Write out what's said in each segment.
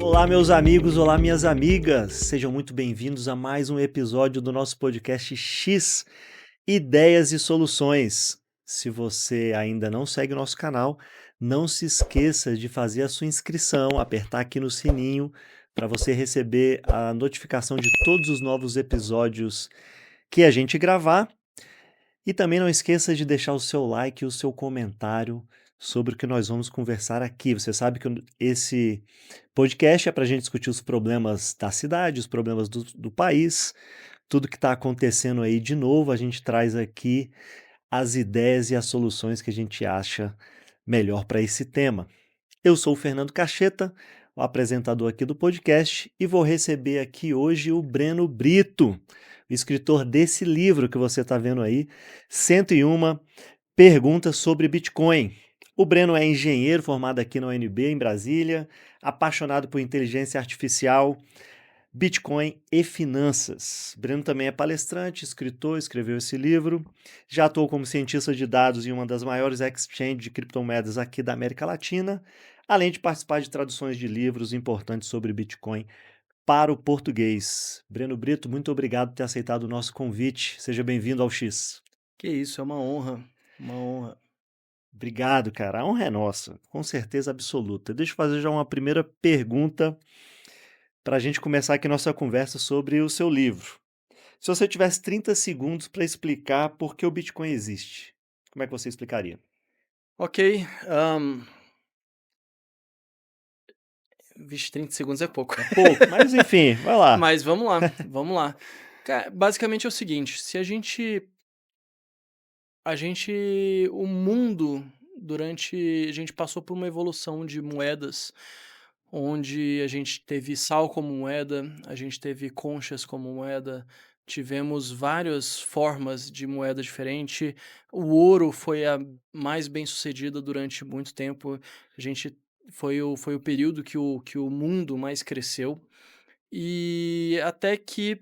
Olá, meus amigos, olá, minhas amigas. Sejam muito bem-vindos a mais um episódio do nosso podcast X Ideias e Soluções. Se você ainda não segue o nosso canal, não se esqueça de fazer a sua inscrição, apertar aqui no sininho para você receber a notificação de todos os novos episódios que a gente gravar. E também não esqueça de deixar o seu like e o seu comentário sobre o que nós vamos conversar aqui. Você sabe que esse podcast é para a gente discutir os problemas da cidade, os problemas do país, tudo que está acontecendo aí de novo. A gente traz aqui as ideias e as soluções que a gente acha melhor para esse tema. Eu sou o Fernando Cacheta, o apresentador aqui do podcast, e vou receber aqui hoje o Breno Brito, o escritor desse livro que você está vendo aí, 101 Perguntas sobre Bitcoin. O Breno é engenheiro formado aqui na UNB, em Brasília, apaixonado por inteligência artificial, Bitcoin e finanças. Breno também é palestrante, escritor, escreveu esse livro, já atuou como cientista de dados em uma das maiores exchanges de criptomoedas aqui da América Latina, além de participar de traduções de livros importantes sobre Bitcoin para o português. Breno Brito, muito obrigado por ter aceitado o nosso convite. Seja bem-vindo ao X. Que isso, é uma honra, uma honra. Obrigado, cara. A honra é nossa, com certeza absoluta. Deixa eu fazer já uma primeira pergunta para a gente começar aqui nossa conversa sobre o seu livro. Se você tivesse 30 segundos para explicar por que o Bitcoin existe, como é que você explicaria? Ok, vixe, 30 segundos é pouco. É pouco, mas enfim, vai lá. Mas vamos lá, vamos lá. Basicamente é o seguinte, se o mundo a gente passou por uma evolução de moedas, onde a gente teve sal como moeda, a gente teve conchas como moeda, tivemos várias formas de moeda diferente. O ouro foi a mais bem-sucedida durante muito tempo. A gente foi o período que o mundo mais cresceu. E até que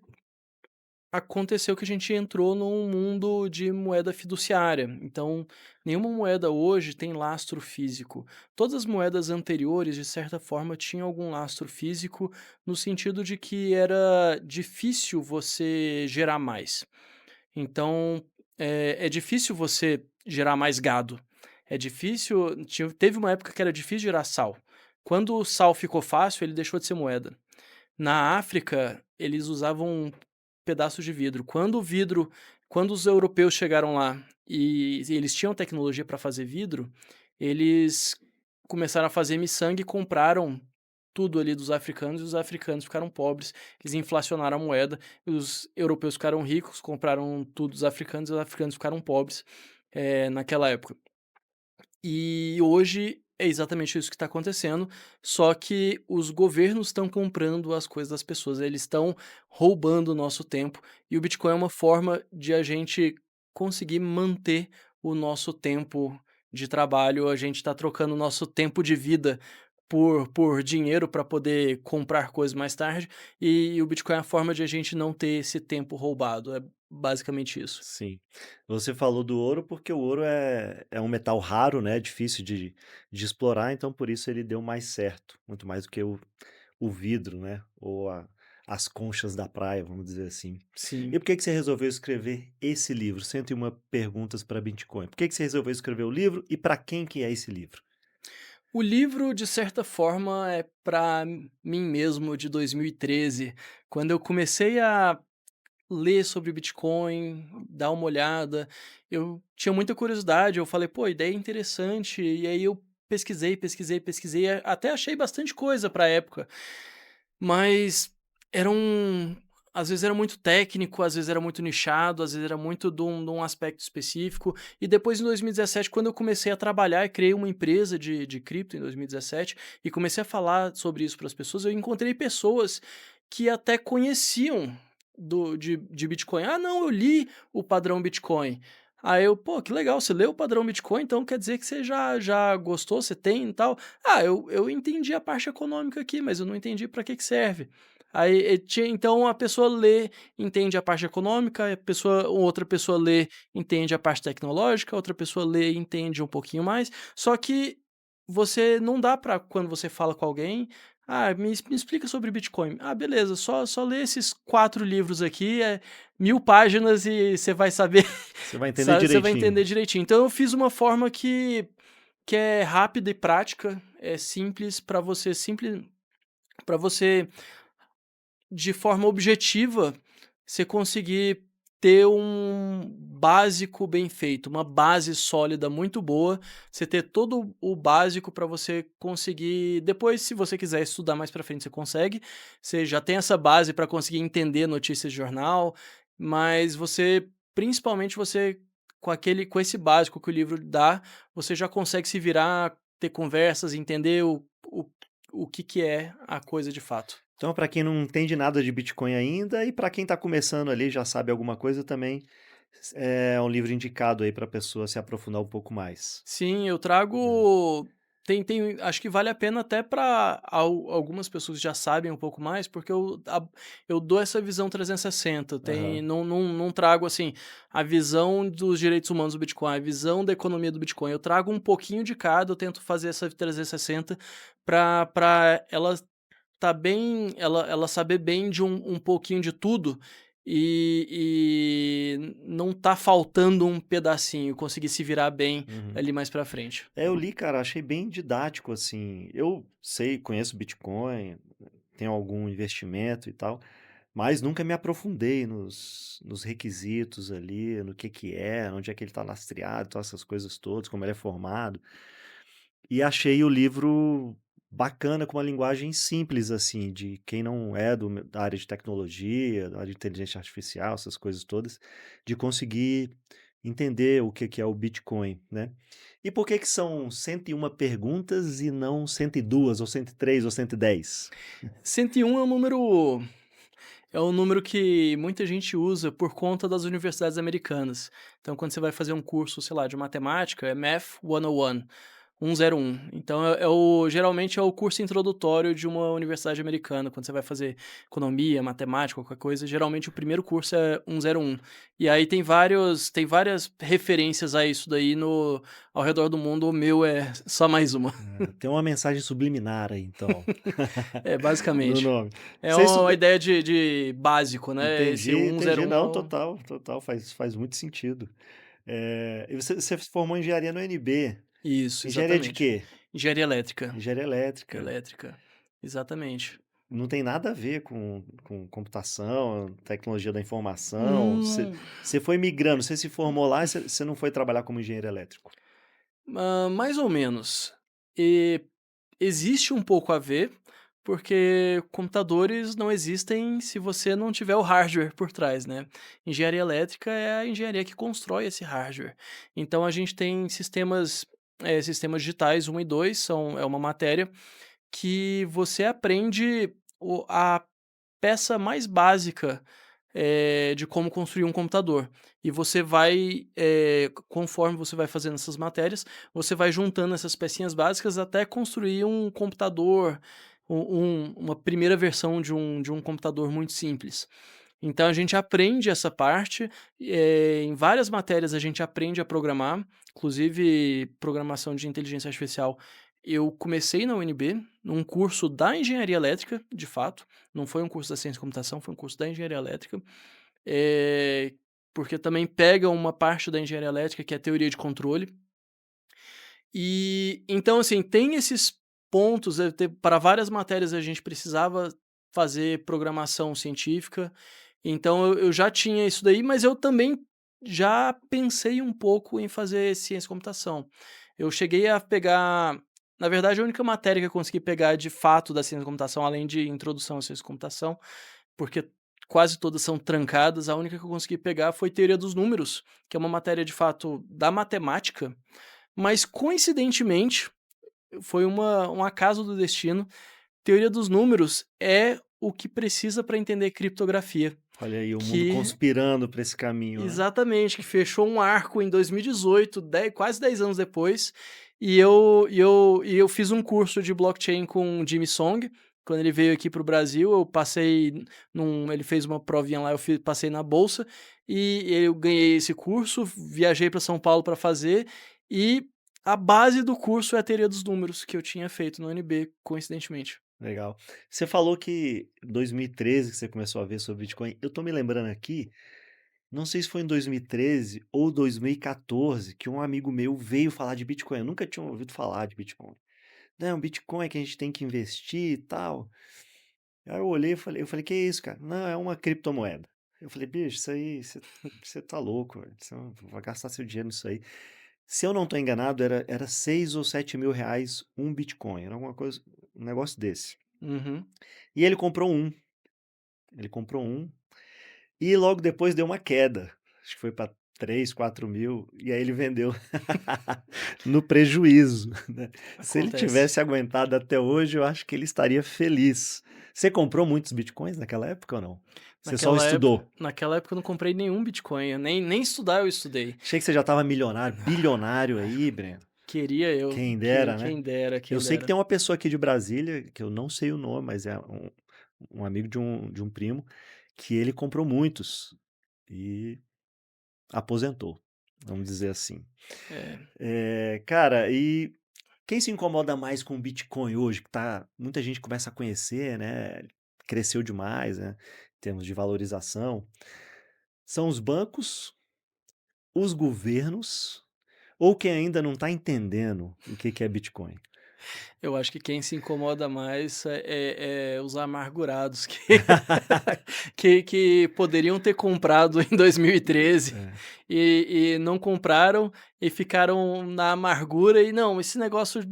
aconteceu que a gente entrou num mundo de moeda fiduciária. Então, nenhuma moeda hoje tem lastro físico. Todas as moedas anteriores, de certa forma, tinham algum lastro físico, no sentido de que era difícil você gerar mais. Então, é difícil você gerar mais gado. É difícil. Teve uma época que era difícil gerar sal. Quando o sal ficou fácil, ele deixou de ser moeda. Na África, eles usavam pedaços de vidro. Quando os europeus chegaram lá e eles tinham tecnologia para fazer vidro, eles começaram a fazer miçangue e compraram tudo ali dos africanos, e os africanos ficaram pobres, eles inflacionaram a moeda, os europeus ficaram ricos, compraram tudo dos africanos, e os africanos ficaram pobres, naquela época. E hoje é exatamente isso que está acontecendo, só que os governos estão comprando as coisas das pessoas, eles estão roubando o nosso tempo, e o Bitcoin é uma forma de a gente conseguir manter o nosso tempo de trabalho, a gente está trocando o nosso tempo de vida por dinheiro para poder comprar coisas mais tarde, e o Bitcoin é a forma de a gente não ter esse tempo roubado, é basicamente isso. Sim. Você falou do ouro porque o ouro é um metal raro, né? Difícil de explorar, então por isso ele deu mais certo, muito mais do que o vidro, né? Ou as conchas da praia, vamos dizer assim. E Sim. por que que você resolveu escrever esse livro, 101 Perguntas para Bitcoin? Por que que você resolveu escrever o livro e para quem que é esse livro? O livro, de certa forma, é para mim mesmo de 2013, quando eu comecei a ler sobre Bitcoin, dar uma olhada, eu tinha muita curiosidade, eu falei: "Pô, ideia interessante", e aí eu pesquisei, pesquisei, pesquisei, até achei bastante coisa para a época, mas era um às vezes era muito técnico, às vezes era muito nichado, às vezes era muito de um aspecto específico. E depois em 2017, quando eu comecei a trabalhar e criei uma empresa de cripto em 2017, e comecei a falar sobre isso para as pessoas, eu encontrei pessoas que até conheciam de Bitcoin. "Ah, não, eu li o padrão Bitcoin". Aí eu: "Pô, que legal, você leu o padrão Bitcoin, então quer dizer que você já gostou, você tem e tal". "Ah, eu entendi a parte econômica aqui, mas eu não entendi para que serve". Aí, então a pessoa lê, entende a parte econômica, outra pessoa lê, entende a parte tecnológica, outra pessoa lê e entende um pouquinho mais, só que você não dá para quando você fala com alguém, Ah, me explica sobre Bitcoin. Ah, beleza, só lê esses 4 livros aqui, 1000 páginas e você vai saber, Você vai entender você vai direitinho. entender direitinho. Então eu fiz uma forma que é rápida e prática, é simples para você, de forma objetiva, você conseguir ter um básico bem feito, uma base sólida muito boa, você ter todo o básico para você conseguir depois, se você quiser estudar mais para frente, você consegue, você já tem essa base para conseguir entender notícias de jornal, mas você, principalmente você com esse básico que o livro dá, você já consegue se virar, ter conversas, entender o que é a coisa de fato. Então, para quem não entende nada de Bitcoin ainda e para quem está começando ali, já sabe alguma coisa também, é um livro indicado aí para a pessoa se aprofundar um pouco mais. Sim, eu É. trago acho que vale a pena até para algumas pessoas que já sabem um pouco mais, porque eu dou essa visão 360, Aham. não trago, assim, a visão dos direitos humanos do Bitcoin, a visão da economia do Bitcoin, eu trago um pouquinho de cada, eu tento fazer essa 360 para ela ela saber bem de um pouquinho de tudo, e não tá faltando um pedacinho, conseguir se virar bem Uhum. ali mais pra frente. É, eu li, cara, achei bem didático, assim. Eu sei, conheço Bitcoin, tenho algum investimento e tal, mas nunca me aprofundei nos requisitos ali, no que é, onde é que ele está lastreado, todas essas coisas todas, como ele é formado. E achei o livro bacana, com uma linguagem simples, assim, de quem não é da área de tecnologia, da área de inteligência artificial, essas coisas todas, de conseguir entender o que é o Bitcoin, né? E por que que são 101 perguntas e não 102 ou 103 ou 110? 101 é um número que muita gente usa por conta das universidades americanas. Então, quando você vai fazer um curso, sei lá, de matemática, é Math 101. 101. Então geralmente é o curso introdutório de uma universidade americana, quando você vai fazer economia, matemática, qualquer coisa, geralmente o primeiro curso é 101. E aí tem várias referências a isso daí no ao redor do mundo, o meu é só mais uma. Tem uma mensagem subliminar aí, então, É, no basicamente. nome. É Você uma estuda... ideia de básico, né, esse Entendi, 101 é não, o total, total, faz muito sentido. E você se formou em engenharia no UNB. isso, Engenharia de exatamente. quê? Engenharia elétrica. Engenharia elétrica. Elétrica, exatamente. Não tem nada a ver com computação, tecnologia da informação. Hum. Você foi migrando, você se formou lá e você não foi trabalhar como engenheiro elétrico. Mais ou menos. E existe um pouco a ver, porque computadores não existem se você não tiver o hardware por trás, né. Engenharia elétrica é a engenharia que constrói esse hardware. Então a gente tem sistemas digitais 1 e 2 é uma matéria que você aprende a peça mais básica, de como construir um computador. E você vai, conforme você vai fazendo essas matérias, você vai juntando essas pecinhas básicas até construir um computador, uma primeira versão de um computador muito simples. Então a gente aprende essa parte, em várias matérias a gente aprende a programar, inclusive programação de inteligência artificial. Eu comecei na UNB, num curso da engenharia elétrica, de fato, não foi um curso da ciência da computação, foi um curso da engenharia elétrica, eh, porque também pega uma parte da engenharia elétrica que é a teoria de controle. E então, assim, tem esses pontos, para várias matérias a gente precisava fazer programação científica, então eu já tinha isso daí, mas eu também já pensei um pouco em fazer ciência da computação. Eu cheguei a pegar, na verdade, a única matéria que eu consegui pegar de fato da ciência da computação, além de introdução à ciência da computação, porque quase todas são trancadas, a única que eu consegui pegar foi teoria dos números, que é uma matéria de fato da matemática, mas coincidentemente, foi um acaso do destino, teoria dos números é o que precisa para entender criptografia, Olha aí, o mundo que conspirando para esse caminho, né? exatamente, que fechou um arco em 2018, quase 10 anos depois, e eu fiz um curso de blockchain com o Jimmy Song, quando ele veio aqui para o Brasil, eu passei ele fez uma provinha lá, passei na bolsa, e eu ganhei esse curso, viajei para São Paulo para fazer, e a base do curso é a teoria dos números, que eu tinha feito no UNB, coincidentemente. legal. Você falou que 2013 que você começou a ver sobre Bitcoin. Eu tô me lembrando aqui, não sei se foi em 2013 ou 2014 que um amigo meu veio falar de Bitcoin. Eu nunca tinha ouvido falar de Bitcoin. Não, Bitcoin é que a gente tem que investir e tal. Aí eu olhei e falei, que isso, cara? Não, é uma criptomoeda. Eu falei, bicho, isso aí, você tá louco, velho. Você não vai gastar seu dinheiro nisso aí. Se eu não tô enganado, era 6 ou 7 mil reais um Bitcoin. Era alguma coisa, um negócio desse. Uhum, E ele comprou um. Ele comprou um. E logo depois deu uma queda. Acho que foi para 3, 4 mil. E aí ele vendeu no prejuízo, né? Se ele acontece. tivesse aguentado até hoje, eu acho que ele estaria feliz. Você comprou muitos bitcoins naquela época ou não? Você só estudou? Naquela época eu não comprei nenhum Bitcoin, eu nem estudar eu estudei. Achei que você já estava milionário, bilionário aí, Breno. Queria eu, Quem dera, né? quem dera, Eu quem sei que dera. tem uma pessoa aqui de Brasília, que eu não sei o nome, mas é um amigo de um primo, que ele comprou muitos e aposentou, vamos dizer assim. É, Cara, e quem se incomoda mais com o Bitcoin hoje, que tá, muita gente começa a conhecer, né? Cresceu demais, né? Em termos de valorização. São os bancos, os governos, ou quem ainda não está entendendo o que que é Bitcoin. eu acho que quem se incomoda mais é os amargurados que que poderiam ter comprado em 2013 É. e não compraram e ficaram na amargura e: "Não, esse negócio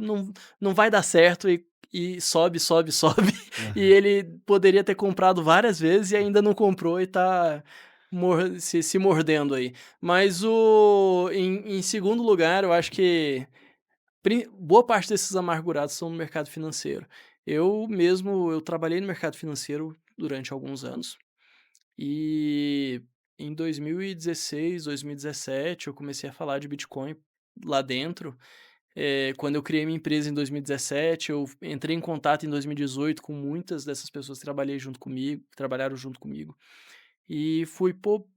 não vai dar certo", e sobe, sobe, sobe, e Aham. ele poderia ter comprado várias vezes e ainda não comprou e tá se mordendo aí. Mas em segundo lugar, eu acho que boa parte desses amargurados são no mercado financeiro. Eu mesmo, eu trabalhei no mercado financeiro durante alguns anos, e em 2016, 2017 eu comecei a falar de Bitcoin lá dentro. Quando eu criei minha empresa em 2017, eu entrei em contato em 2018 com muitas dessas pessoas que trabalharam junto comigo, e fui: "Pô,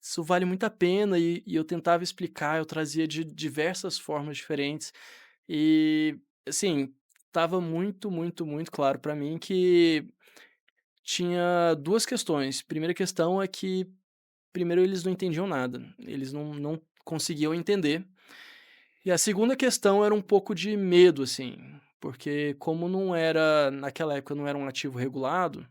isso vale muito a pena", e eu tentava explicar, eu trazia de diversas formas diferentes. E, assim, estava muito, muito, muito claro para mim que tinha 2 questões. Primeira questão é que, primeiro, eles não entendiam nada, eles não conseguiam entender. E a segunda questão era um pouco de medo, assim, porque como não era naquela época não era um ativo regulado,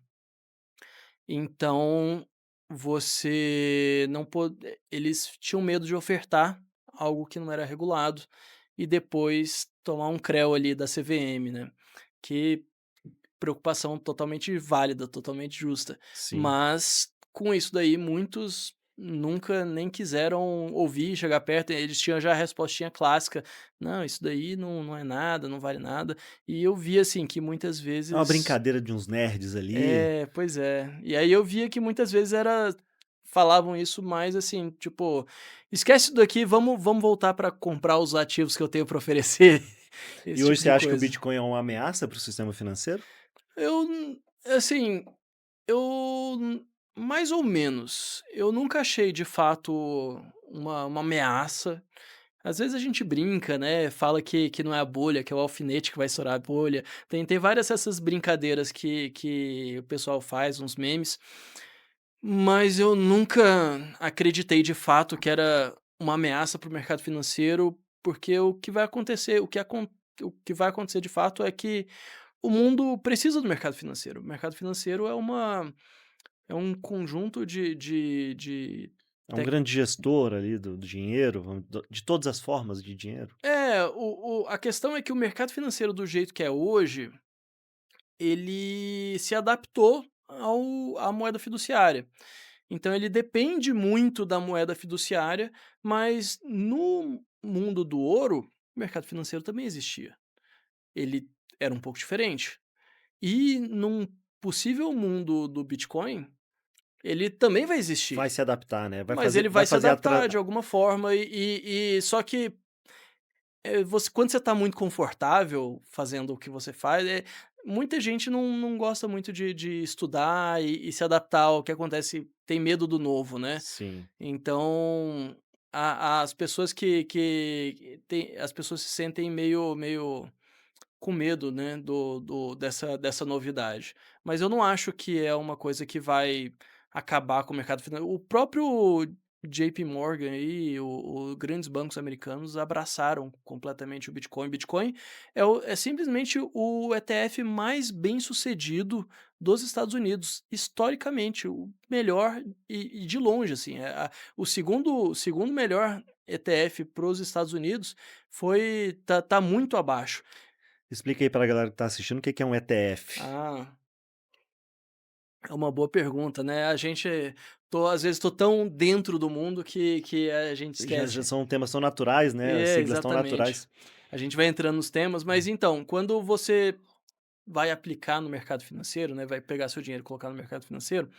então você não pode eles tinham medo de ofertar algo que não era regulado e depois tomar um creu ali da CVM, né, que preocupação totalmente válida, totalmente justa. Sim. Mas com isso daí muitos nunca nem quiseram ouvir, chegar perto, eles tinham já a respostinha clássica: "Não, isso daí não é nada, não vale nada". E eu vi, assim, que muitas É uma vezes brincadeira de uns nerds ali. pois é. E aí eu via que muitas vezes falavam isso mais assim, tipo: "Esquece isso daqui, vamos voltar para comprar os ativos que eu tenho para oferecer", E esse hoje tipo você de acha que o coisa. Bitcoin é uma ameaça para o sistema financeiro? Assim, eu mais ou menos. Eu nunca achei de fato uma ameaça. Às vezes a gente brinca, né, fala que não é a bolha, que é o alfinete que vai estourar a bolha. Tem várias essas brincadeiras que o pessoal faz, uns memes. Mas eu nunca acreditei de fato que era uma ameaça para o mercado financeiro, porque o que vai acontecer de fato é que o mundo precisa do mercado financeiro. O mercado financeiro é um conjunto de É um tec grande gestor ali do dinheiro, de todas as formas de dinheiro? a questão é que o mercado financeiro do jeito que é hoje, ele se adaptou à moeda fiduciária. Então ele depende muito da moeda fiduciária, mas no mundo do ouro, o mercado financeiro também existia. Ele era um pouco diferente. E num possível mundo do Bitcoin, ele também vai existir, Vai se adaptar, né? Vai mas fazer, ele vai vai se fazer a adaptar de alguma forma só que, quando você está muito confortável fazendo o que você faz, muita gente não gosta muito de estudar e se adaptar ao que acontece, tem medo do novo, né. Sim. Então, as pessoas as pessoas se sentem meio com medo, né, dessa novidade. Mas eu não acho que é uma coisa que vai acabar com o mercado financeiro. O próprio JP Morgan e o grandes bancos americanos abraçaram completamente o Bitcoin. Bitcoin é simplesmente o ETF mais bem-sucedido dos Estados Unidos, historicamente, o melhor e de longe, assim, o segundo melhor ETF para os Estados Unidos tá muito abaixo. Explica aí pra galera que tá assistindo o que que é um ETF. Ah, é uma boa pergunta, né, a gente às vezes tô tão dentro do mundo que a gente Já esquece. são temas tão naturais, né, as siglas tão Exatamente. naturais. A gente vai entrando nos temas, mas então, quando você vai aplicar no mercado financeiro, né, vai pegar seu dinheiro e colocar no mercado financeiro,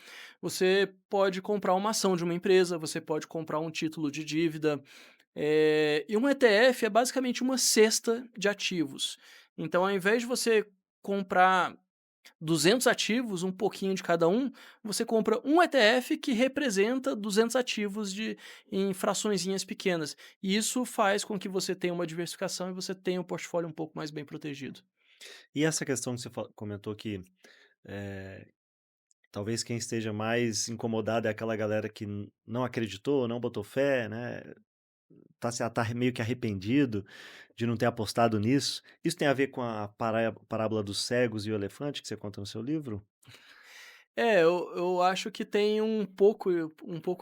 você pode comprar uma ação de uma empresa, você pode comprar um título de dívida, e um ETF é basicamente uma cesta de ativos. Então, ao invés de você comprar 200 ativos, um pouquinho de cada um, você compra um ETF que representa 200 ativos em fraçõezinhas pequenas. E isso faz com que você tenha uma diversificação e você tenha um portfólio um pouco mais bem protegido. E essa questão que você comentou que, eh, talvez quem esteja mais incomodado é aquela galera que não acreditou, não botou fé, né, tá meio que arrependido de não ter apostado nisso. Isso tem a ver com a parábola dos cegos e o elefante que você conta no seu livro? Eu acho que tem um pouco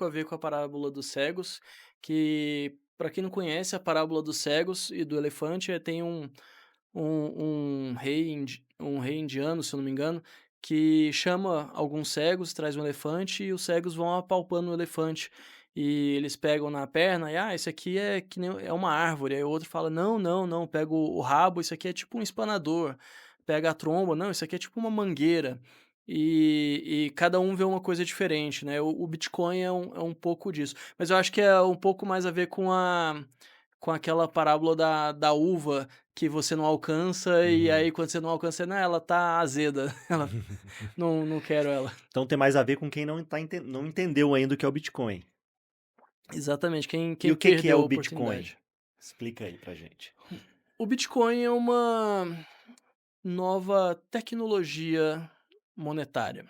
a ver com a parábola dos cegos, que, para quem não conhece, a parábola dos cegos e do elefante tem um rei indiano, se eu não me engano, que chama alguns cegos, traz um elefante e os cegos vão apalpando o elefante. E eles pegam na perna e, isso aqui é que nem é uma árvore. Aí o outro fala: "Não, não, não, pega o rabo, isso aqui é tipo um espanador". Pega a tromba: "Não, isso aqui é tipo uma mangueira". E cada um vê uma coisa diferente, né. O Bitcoin é um pouco disso. Mas eu acho que é um pouco mais a ver com aquela parábola da uva que você não alcança, e Uhum. aí quando você não alcança, "Não, ela tá azeda, ela não quero ela". Então tem mais a ver com quem não entendeu ainda o que é o Bitcoin. Exatamente, quem E quem o que que é perdeu a o Bitcoin? oportunidade. Explica aí pra gente. O Bitcoin é uma nova tecnologia monetária.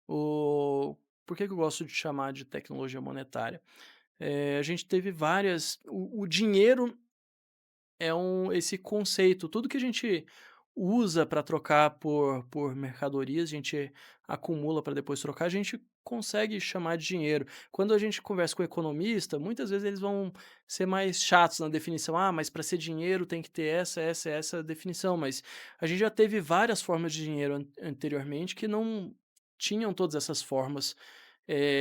O Por que que eu gosto de chamar de tecnologia monetária? A gente teve várias o dinheiro é esse conceito, tudo que a gente usa para trocar por mercadorias, a gente acumula para depois trocar, a gente consegue chamar de dinheiro. Quando a gente conversa com economista, muitas vezes eles vão ser mais chatos na definição: "Ah, mas para ser dinheiro tem que ter essa definição", mas a gente já teve várias formas de dinheiro anteriormente que não tinham todas essas formas,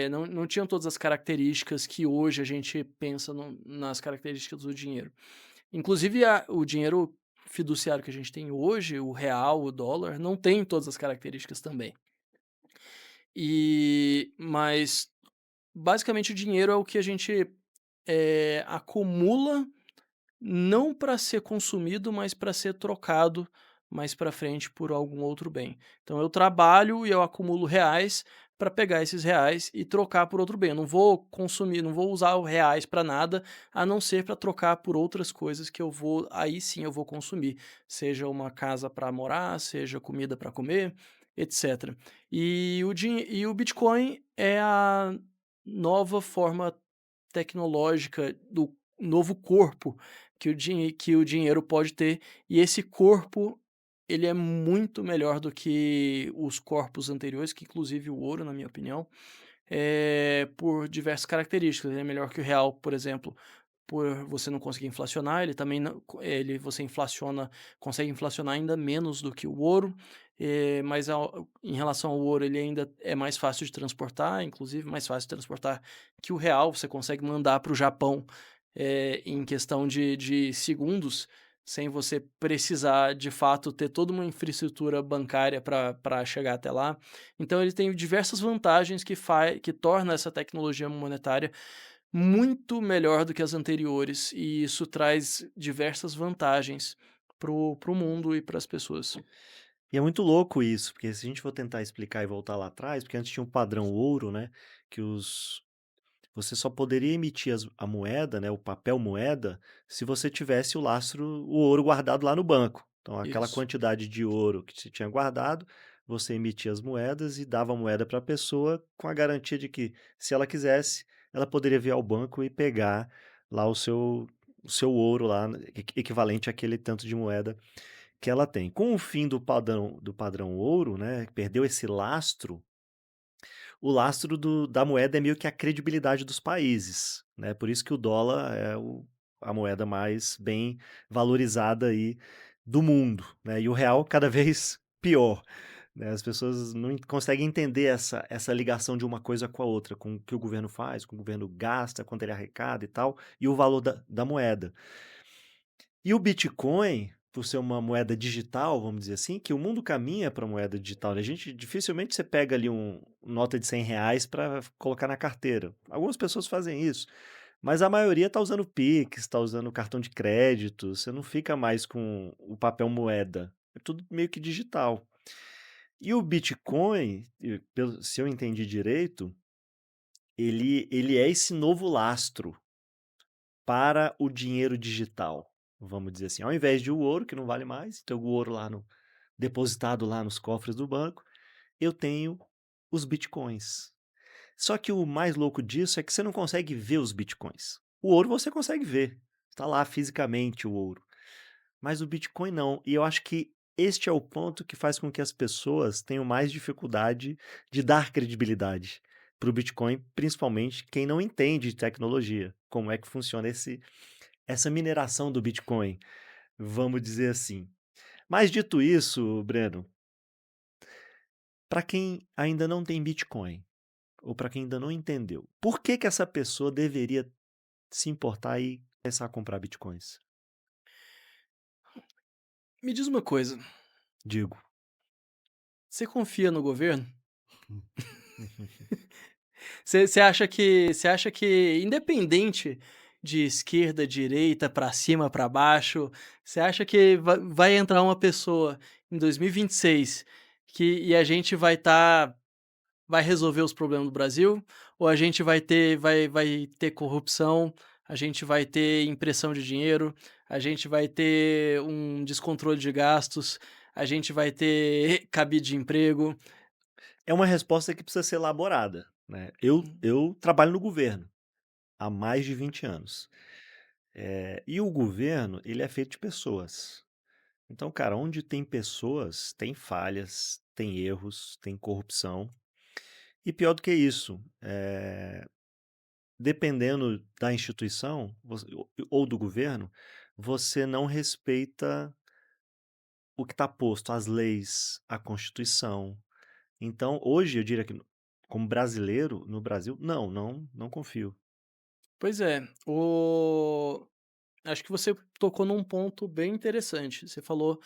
não tinham todas as características que hoje a gente pensa nas características do dinheiro. Inclusive o dinheiro fiduciário que a gente tem hoje, o real, o dólar, não tem todas as características também. Mas basicamente o dinheiro é o que a gente, acumula não para ser consumido, mas para ser trocado mais para frente por algum outro bem. Então eu trabalho e eu acumulo reais para pegar esses reais e trocar por outro bem. Eu não vou consumir, não vou usar o reais para nada, a não ser para trocar por outras coisas que aí sim eu vou consumir, seja uma casa para morar, seja comida para comer, etc. E o Bitcoin é a nova forma tecnológica do novo corpo que o dinheiro pode ter, e esse corpo, ele é muito melhor do que os corpos anteriores, que inclusive o ouro, na minha opinião, por diversas características. Ele é melhor que o real, por exemplo, por você não conseguir inflacionar, ele também não você consegue inflacionar ainda menos do que o ouro, mas em relação ao ouro, ele ainda é mais fácil de transportar, inclusive mais fácil de transportar que o real, você consegue mandar para o Japão, em questão de segundos, sem você precisar, de fato, ter toda uma infraestrutura bancária para chegar até lá. Então ele tem diversas vantagens que torna essa tecnologia monetária muito melhor do que as anteriores, e isso traz diversas vantagens pro mundo e para as pessoas. E é muito louco isso, porque se a gente for tentar explicar e voltar lá atrás, porque antes tinha um padrão ouro, né, que você só poderia emitir a moeda, né, o papel moeda, se você tivesse o ouro guardado lá no banco. Então, aquela Isso. quantidade de ouro que você tinha guardado, você emitia as moedas e dava a moeda para a pessoa com a garantia de que, se ela quisesse, ela poderia vir ao banco e pegar lá o seu ouro lá, equivalente àquele tanto de moeda que ela tem. Com o fim do padrão ouro, né, perdeu esse lastro. O lastro da moeda é meio que a credibilidade dos países, né? Por isso que o dólar é a moeda mais bem valorizada aí do mundo, né? E o real cada vez pior, né? As pessoas não conseguem entender essa ligação de uma coisa com a outra, com o que o governo faz, com o governo gasta, quanto ele arrecada e tal, e o valor da moeda. E o Bitcoin, por ser uma moeda digital, vamos dizer assim, que o mundo caminha para moeda digital, né? A gente dificilmente você pega ali nota de R$ 100 para colocar na carteira. Algumas pessoas fazem isso, mas a maioria está usando Pix, está usando cartão de crédito, você não fica mais com o papel moeda. É tudo meio que digital. E o Bitcoin, se eu entendi direito, ele é esse novo lastro para o dinheiro digital, vamos dizer assim. Ao invés de o ouro, que não vale mais, então o ouro lá depositado lá nos cofres do banco, eu tenho os bitcoins. Só que o mais louco disso é que você não consegue ver os bitcoins. O ouro você consegue ver, está lá fisicamente o ouro, mas o bitcoin não. E eu acho que este é o ponto que faz com que as pessoas tenham mais dificuldade de dar credibilidade para o Bitcoin, principalmente quem não entende de tecnologia, como é que funciona essa mineração do Bitcoin, vamos dizer assim. Mas dito isso, Breno, para quem ainda não tem Bitcoin, ou para quem ainda não entendeu, por que que essa pessoa deveria se importar e começar a comprar Bitcoins? Me diz uma coisa, Digo. você confia no governo? Você acha que independente de esquerda, direita, pra cima, pra baixo, você acha que vai entrar uma pessoa em 2026 e a gente vai resolver os problemas do Brasil? Ou a gente vai ter corrupção, a gente vai ter impressão de dinheiro, a gente vai ter um descontrole de gastos, a gente vai ter cabide de emprego? É uma resposta que precisa ser elaborada, né? Eu trabalho no governo há mais de 20 anos. E o governo, ele é feito de pessoas. Então, cara, onde tem pessoas, tem falhas, tem erros, tem corrupção. E pior do que isso, dependendo da instituição ou do governo, você não respeita o que está posto, as leis, a Constituição. Então, hoje, eu diria que, como brasileiro, no Brasil, não confio. Pois é, acho que você tocou num ponto bem interessante. Você falou: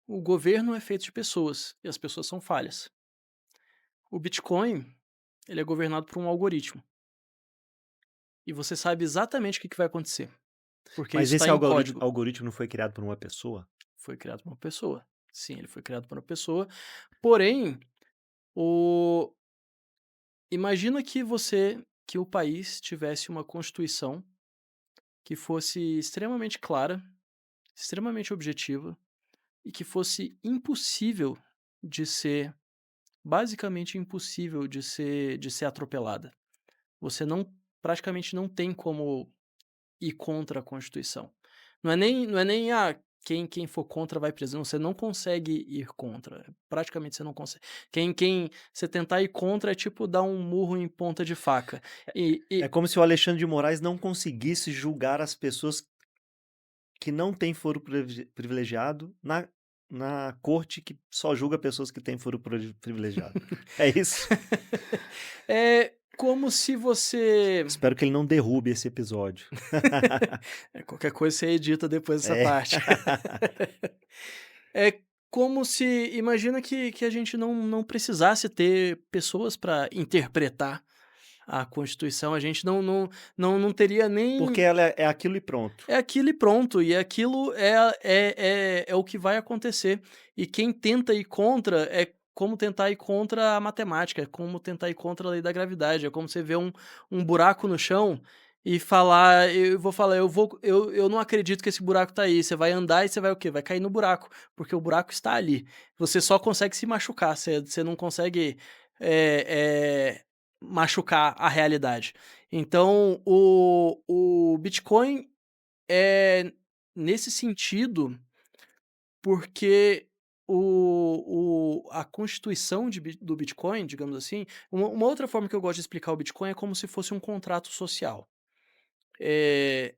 "O governo é feito de pessoas, e as pessoas são falhas". O Bitcoin, ele é governado por um algoritmo, e você sabe exatamente o que vai acontecer, porque Mas isso está esse em algoritmo, código. algoritmo não foi criado por uma pessoa? Foi criado por uma pessoa. Sim, ele foi criado por uma pessoa, porém, o imagina que o país tivesse uma constituição que fosse extremamente clara, extremamente objetiva e que fosse impossível de ser basicamente impossível de ser atropelada. Você praticamente não tem como ir contra a Constituição. Não é nem, quem for contra vai preso, não, você não consegue ir contra, praticamente você não consegue. Quem você tentar ir contra é tipo dar um murro em ponta de faca. É como se o Alexandre de Moraes não conseguisse julgar as pessoas que não têm foro privilegiado na corte que só julga pessoas que têm foro privilegiado. É isso? É como se você Espero que ele não derrube esse episódio. qualquer coisa você edita depois dessa É. parte. É como se imagina que a gente não precisasse ter pessoas para interpretar a Constituição, a gente não teria Porque nem ela é aquilo e pronto. é aquilo e pronto, e aquilo é o que vai acontecer. E quem tenta ir contra é como tentar ir contra a matemática, é como tentar ir contra a lei da gravidade, é como você vê um buraco no chão e falar eu vou falar: eu não acredito que esse buraco tá aí", você vai andar e você vai o quê? Vai cair no buraco, porque o buraco está ali. Você só consegue se machucar, você não consegue, eh machucar a realidade. Então o Bitcoin é nesse sentido, porque a constituição do Bitcoin, digamos assim, uma outra forma que eu gosto de explicar o Bitcoin é como se fosse um contrato social. É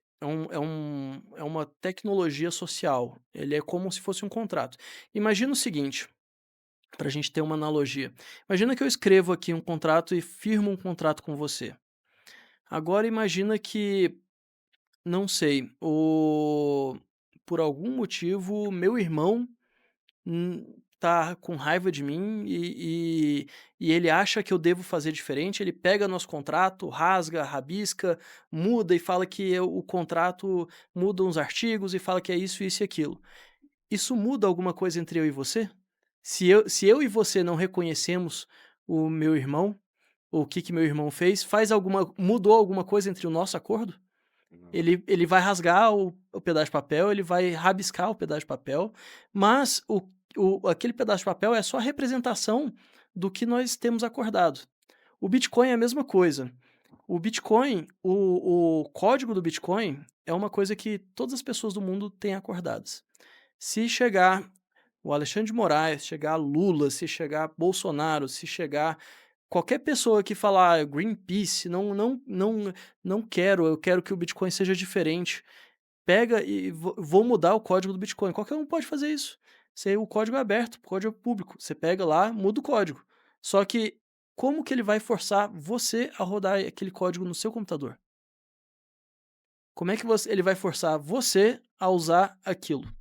uma tecnologia social, ele é como se fosse um contrato. Imagina o seguinte, para a gente ter uma analogia, imagina que eu escrevo aqui um contrato e firmo um contrato com você. Agora imagina que, não sei, por algum motivo meu irmão tá com raiva de mim e ele acha que eu devo fazer diferente, ele pega nosso contrato, rasga, rabisca, muda e fala que o contrato muda uns artigos e fala que é isso e aquilo. Isso muda alguma coisa entre eu e você? Se eu e você não reconhecemos o meu irmão, o que que meu irmão fez, mudou alguma coisa entre o nosso acordo? Não. Ele vai rasgar o pedaço de papel, ele vai rabiscar o pedaço de papel, mas aquele pedaço de papel é só a representação do que nós temos acordado. O Bitcoin é a mesma coisa. O Bitcoin, o código do Bitcoin é uma coisa que todas as pessoas do mundo têm acordadas. Se chegar o Alexandre de Moraes, chegar Lula, se chegar Bolsonaro, se chegar qualquer pessoa que falar: "Greenpeace, não quero, eu quero que o Bitcoin seja diferente", pega e vou mudar o código do Bitcoin. Qualquer um pode fazer isso. O código é aberto, o código é público. Você pega lá, muda o código. Só que como que ele vai forçar você a rodar aquele código no seu computador? Como é que ele vai forçar você a usar aquilo?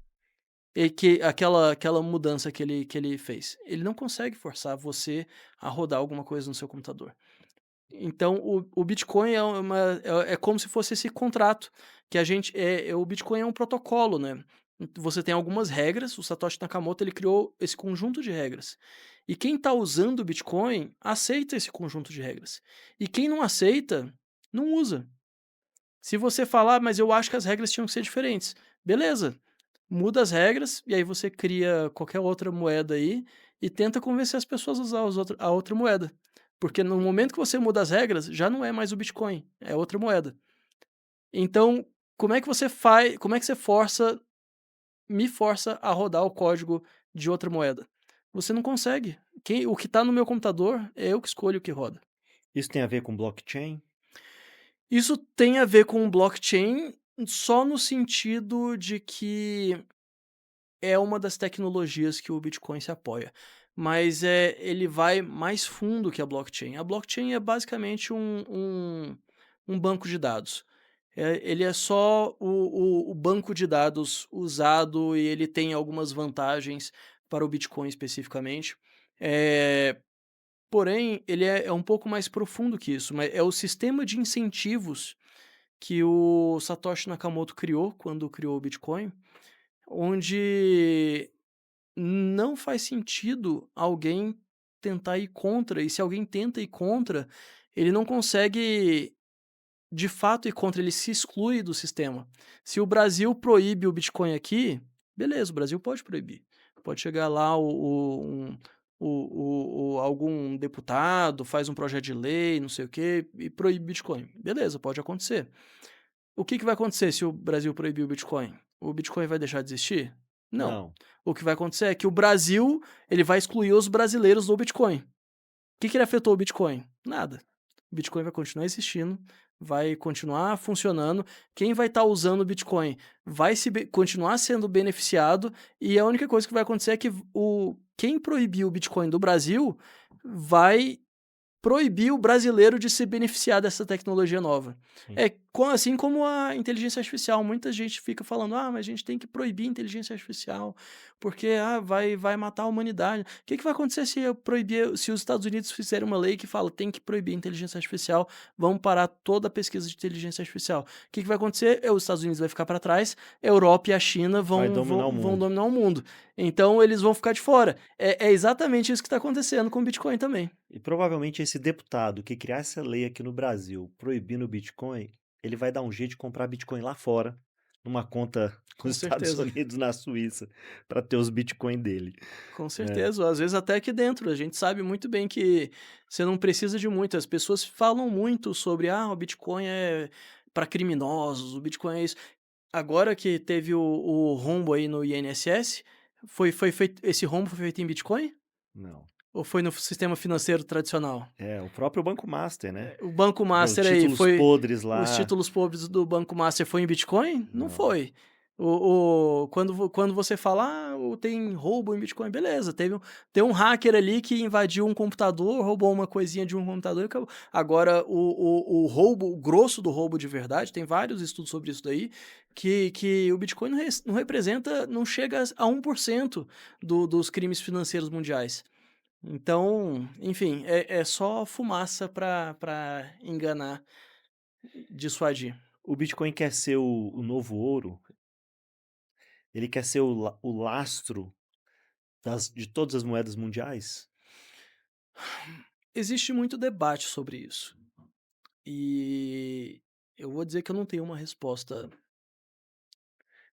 E que aquela mudança que ele fez. Ele não consegue forçar você a rodar alguma coisa no seu computador. Então o Bitcoin é como se fosse esse contrato que a gente o Bitcoin é um protocolo, né. Você tem algumas regras, o Satoshi Nakamoto ele criou esse conjunto de regras. E quem está usando o Bitcoin aceita esse conjunto de regras. E quem não aceita, não usa. Se você falar: "Mas eu acho que as regras tinham que ser diferentes", beleza, muda as regras e aí você cria qualquer outra moeda aí e tenta convencer as pessoas a usar a outra moeda. Porque no momento que você muda as regras, já não é mais o Bitcoin, é outra moeda. Então, como é que você me força a rodar o código de outra moeda? Você não consegue. O que está no meu computador é eu que escolho o que roda. Isso tem a ver com blockchain? Isso tem a ver com blockchain só no sentido de que é uma das tecnologias que o Bitcoin se apoia, mas, ele vai mais fundo que a blockchain. A blockchain é basicamente um banco de dados. Ele é só o banco de dados usado e ele tem algumas vantagens para o Bitcoin especificamente. Porém, ele é um pouco mais profundo que isso, mas é o sistema de incentivos que o Satoshi Nakamoto criou quando criou o Bitcoin, onde não faz sentido alguém tentar ir contra, e se alguém tenta ir contra, ele não consegue de fato ir contra, ele se exclui do sistema. Se o Brasil proíbe o Bitcoin aqui, beleza, o Brasil pode proibir. Pode chegar lá algum deputado, faz um projeto de lei, não sei o quê, e proíbe Bitcoin. Beleza, pode acontecer. O que que vai acontecer se o Brasil proibir o Bitcoin? O Bitcoin vai deixar de existir? Não. Não. O que vai acontecer é que o Brasil, ele vai excluir os brasileiros do Bitcoin. O que que ele afetou o Bitcoin? Nada. O Bitcoin vai continuar existindo, vai continuar funcionando. Quem vai estar usando o Bitcoin vai continuar sendo beneficiado e a única coisa que vai acontecer é que quem proibir o Bitcoin do Brasil vai proibir o brasileiro de se beneficiar dessa tecnologia nova. Sim. Assim como a inteligência artificial, muita gente fica falando: "Ah, mas a gente tem que proibir a inteligência artificial, porque, vai matar a humanidade". O que que vai acontecer se os Estados Unidos fizerem uma lei que fala: "Tem que proibir a inteligência artificial, vamos parar toda a pesquisa de inteligência artificial". O que que vai acontecer? Os Estados Unidos vai ficar para trás, a Europa e a China Vai vão dominar vão o vão mundo. dominar o mundo. Então eles vão ficar de fora. É exatamente isso que está acontecendo com o Bitcoin também. E provavelmente esse deputado que criar essa lei aqui no Brasil, proibindo o Bitcoin, ele vai dar um jeito de comprar Bitcoin lá fora, numa conta Com nos Estados certeza, Unidos, na Suíça, para ter os Bitcoin dele, com né. certeza. Ou às vezes até aqui dentro, a gente sabe muito bem que você não precisa de muito. As pessoas falam muito sobre: "Ah, o Bitcoin é para criminosos, o Bitcoin é isso". Agora que teve o rombo aí no INSS, foi feito esse rombo foi feito em Bitcoin? Não. Ou foi no sistema financeiro tradicional? É, o próprio Banco Master, né. O Banco Os Master aí títulos foi podres os lá. títulos pobres do Banco Master foi em Bitcoin? Não Não. foi. Quando você fala: "Ah, tem roubo em Bitcoin", beleza, tem um hacker ali que invadiu um computador, roubou uma coisinha de um computador e acabou. Agora o roubo, o grosso do roubo de verdade, tem vários estudos sobre isso daí, que o Bitcoin não representa, não chega a 1% dos crimes financeiros mundiais. Então, enfim, é só fumaça pra enganar, dissuadir. O Bitcoin quer ser o novo ouro, ele quer ser o lastro de todas as moedas mundiais, Existe muito debate sobre isso, e eu vou dizer que eu não tenho uma resposta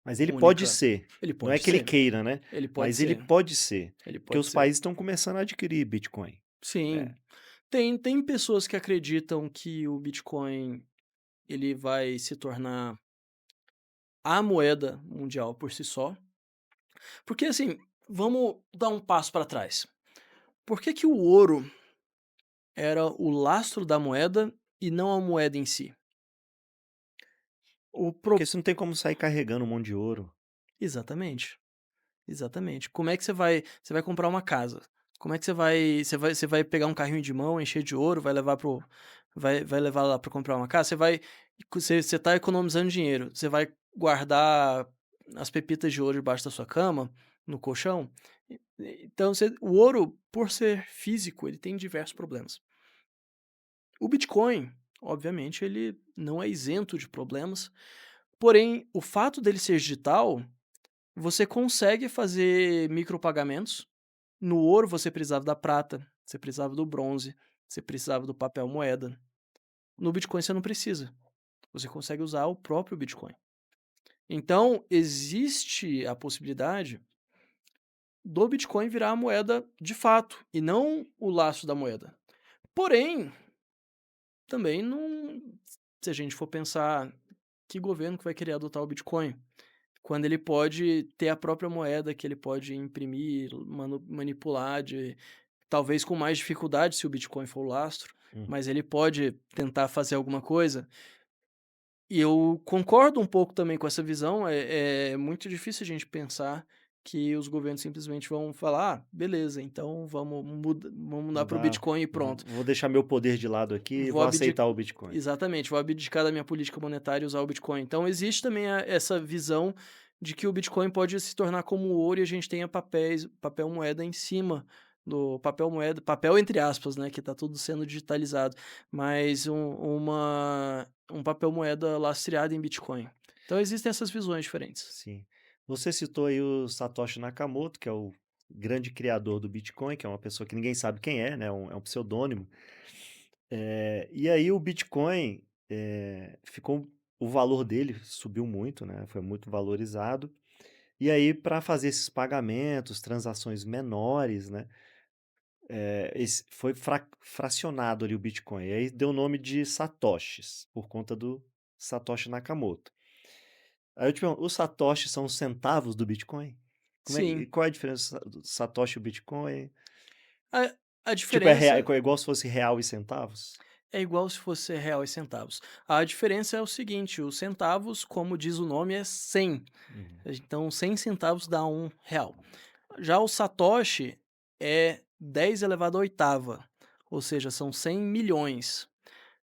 mas ele pode única. ser. Ele Não é pode que ele ser, queira, né, ele pode mas ele ser, pode ser, ele porque pode os ser. países estão começando a adquirir Bitcoin. É. Sim, tem pessoas que acreditam que o Bitcoin, ele vai se tornar a moeda mundial por si só, porque assim, vamos dar um passo para trás. Por que que o ouro era o lastro da moeda e não a moeda em si? O pro Porque você não tem como sair carregando um monte de ouro. Exatamente, exatamente. Como é que você vai comprar uma casa? Como é que você vai pegar um carrinho de mão, encher de ouro, vai levar lá para comprar uma casa? Você tá economizando dinheiro, você vai guardar as pepitas de ouro debaixo da sua cama, no colchão? Então o ouro, por ser físico, ele tem diversos problemas. O Bitcoin, obviamente, ele não é isento de problemas, porém, o fato dele ser digital, você consegue fazer micropagamentos. No ouro você precisava da prata, você precisava do bronze, você precisava do papel moeda. No Bitcoin você não precisa. Você consegue usar o próprio Bitcoin. Então, existe a possibilidade do Bitcoin virar a moeda de fato e não o laço da moeda. Porém, também não, se a gente for pensar, que governo que vai querer adotar o Bitcoin? Quando ele pode ter a própria moeda que ele pode imprimir, manipular, talvez com mais dificuldade se o Bitcoin for o lastro, Hum. mas ele pode tentar fazer alguma coisa. E eu concordo um pouco também com essa visão. É muito difícil a gente pensar que os governos simplesmente vão falar: "Ah, beleza, então vamos mudar para o Mudar, Bitcoin e pronto. vou deixar meu poder de lado aqui e Vou vou abdi aceitar o Bitcoin". Exatamente, vou abdicar da minha política monetária e usar o Bitcoin". Então existe também essa visão de que o Bitcoin pode se tornar como o ouro e a gente tenha papel moeda em cima do papel moeda, papel entre aspas, né, que tá tudo sendo digitalizado, mas um papel moeda lastreado em Bitcoin. Então existem essas visões diferentes. Sim. Você citou aí o Satoshi Nakamoto, que é o grande criador do Bitcoin, que é uma pessoa que ninguém sabe quem é, né, é um pseudônimo. E aí o Bitcoin, ficou o valor dele subiu muito, né, foi muito valorizado. E aí para fazer esses pagamentos, transações menores, né, esse foi fracionado ali o Bitcoin, e aí deu o nome de satoshis, por conta do Satoshi Nakamoto. Aí eu te pergunto, os satoshis são os centavos do Bitcoin? Sim, Qual é a diferença do satoshi e o Bitcoin? a a Tipo, diferença é igual se fosse real e centavos? é igual se fosse real e centavos. A diferença é o seguinte, os centavos, como diz o nome, é 100. Uhum. Então 100 centavos dá R$ 1. Já o satoshi é 10 elevado à oitava, ou seja, são 100 milhões.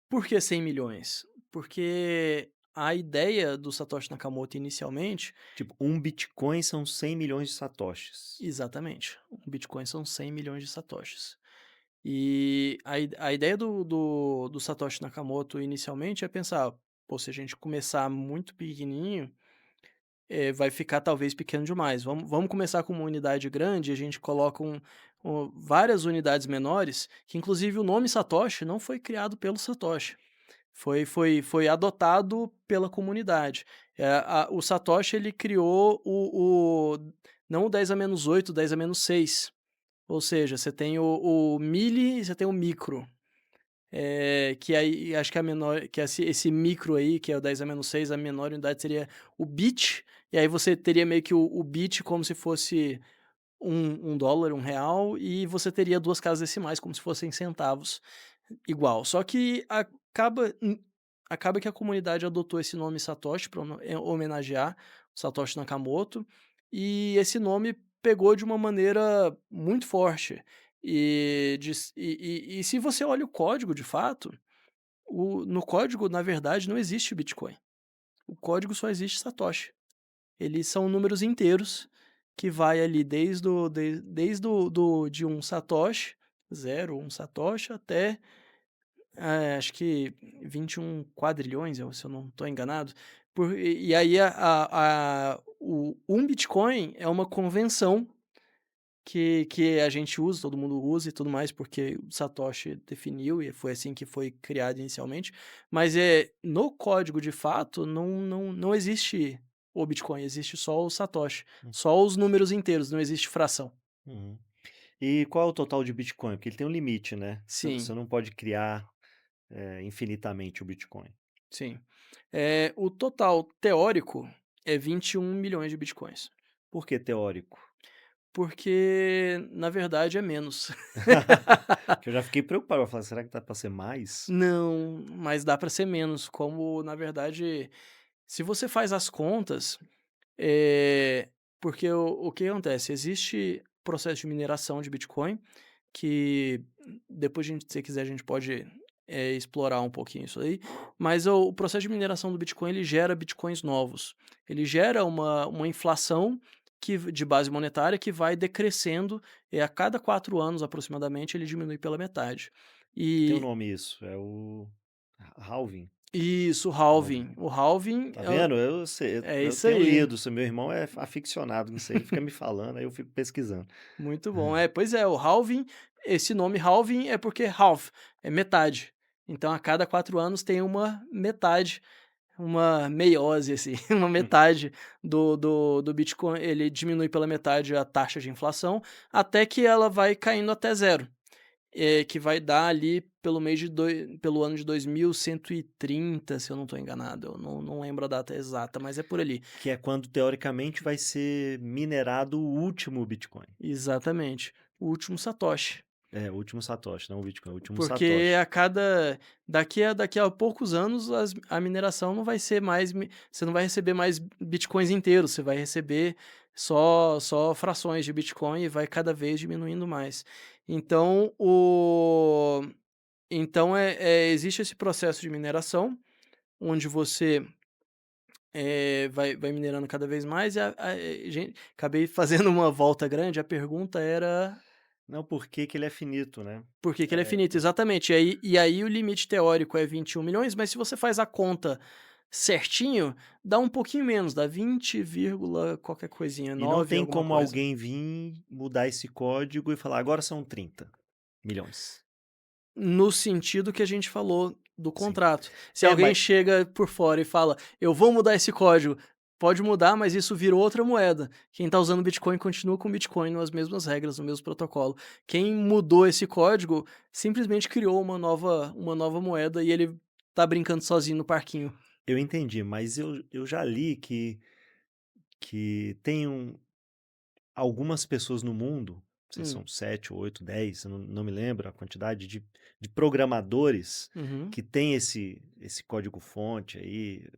Por que 100 milhões? Porque a ideia do Satoshi Nakamoto inicialmente, Tipo, um Bitcoin são 100 milhões de satoshis. exatamente, um Bitcoin são 100 milhões de satoshis. E a ideia do Satoshi Nakamoto inicialmente é pensar: "Pô, se a gente começar muito pequenininho, vai ficar talvez pequeno demais. Vamos começar com uma unidade grande, a gente coloca várias unidades menores", que inclusive o nome Satoshi não foi criado pelo Satoshi. Foi adotado pela comunidade. O Satoshi ele criou o não o 10 a menos 8, o 10 a menos 6. Ou seja, você tem o mili e você tem o micro. Que aí acho que a menor que esse micro aí, que é o 10 a menos 6, a menor unidade seria o bit, e aí você teria meio que o bit como se fosse um dólar, um real, e você teria 2 casas decimais como se fossem centavos, igual. Só que acaba que a comunidade adotou esse nome Satoshi para homenagear o Satoshi Nakamoto, e esse nome pegou de uma maneira muito forte. E se você olha o código de fato, no código, na verdade, não existe Bitcoin. O código só existe Satoshi. Eles são números inteiros que vai ali desde de um satoshi, 0, 1 satoshi, até, acho que 21 quadrilhões, se eu não estou enganado. E aí o 1 Bitcoin é uma convenção que a gente usa, todo mundo usa e tudo mais, porque o Satoshi definiu e foi assim que foi criado inicialmente, mas, no código de fato não existe o Bitcoin, existe só o Satoshi, Hum, só os números inteiros, não existe fração. uhum. E qual é o total de Bitcoin? Porque ele tem um limite, né? Você Sim, não pode criar, infinitamente o Bitcoin. sim. O total teórico é 21 milhões de Bitcoins, Por que teórico? porque na verdade é menos. Que eu já fiquei preocupado, eu falei: "Será que dá pra ser mais?" Não, mas dá para ser menos, como na verdade, se você faz as contas, porque o que acontece, existe processo de mineração de Bitcoin, que depois se você quiser a gente pode, explorar um pouquinho isso aí, mas o processo de mineração do Bitcoin ele gera Bitcoins novos. Ele gera uma inflação de base monetária que vai decrescendo, e a cada 4 anos aproximadamente ele diminui pela metade. Tem um E nome isso, é o halving, isso, o halving. halving. O halving Tá vendo? Eu sei, é eu isso tenho aí. lido, meu irmão é aficionado nisso aí, ele fica me falando, aí eu fico pesquisando. Muito bom. Pois é, o halving, esse nome halving é porque half é metade. Então a cada 4 anos tem uma metade, uma meiose, assim, uma Hum, metade do Bitcoin, ele diminui pela metade a taxa de inflação, até que ela vai caindo até zero, que vai dar ali pelo ano de 2130, se eu não estou enganado, eu não lembro a data exata, mas é por ali. que é quando teoricamente vai ser minerado o último Bitcoin. Exatamente, o último satoshi. É, o último satoshi, não o Bitcoin, o último Porque satoshi. a cada daqui a poucos anos a mineração não vai ser mais você não vai receber mais bitcoins inteiros, você vai receber só frações de bitcoin e vai cada vez diminuindo mais. Então existe esse processo de mineração, onde você, vai minerando cada vez mais e acabei fazendo uma volta grande, a pergunta era Não, por que que ele é finito, né? por que que ele é É, finito, exatamente. E aí o limite teórico é 21 milhões, mas se você faz a conta certinho, dá um pouquinho menos, dá 20, qualquer coisinha, e não 9 tem alguma como coisa. alguém vir mudar esse código e falar: "Agora são 30 milhões". No sentido que a gente falou do Sim. contrato. Se É, alguém mas chega por fora e fala: "Eu vou mudar esse código", pode mudar, mas isso virou outra moeda. Quem está usando Bitcoin continua com Bitcoin nas mesmas regras, no mesmo protocolo. Quem mudou esse código simplesmente criou uma nova moeda e ele tá brincando sozinho no parquinho. eu entendi, mas eu já li que tem algumas pessoas no mundo, não sei se Hum, são 7 ou 8, 10, eu não me lembro a quantidade de programadores uhum, que tem esse código-fonte aí,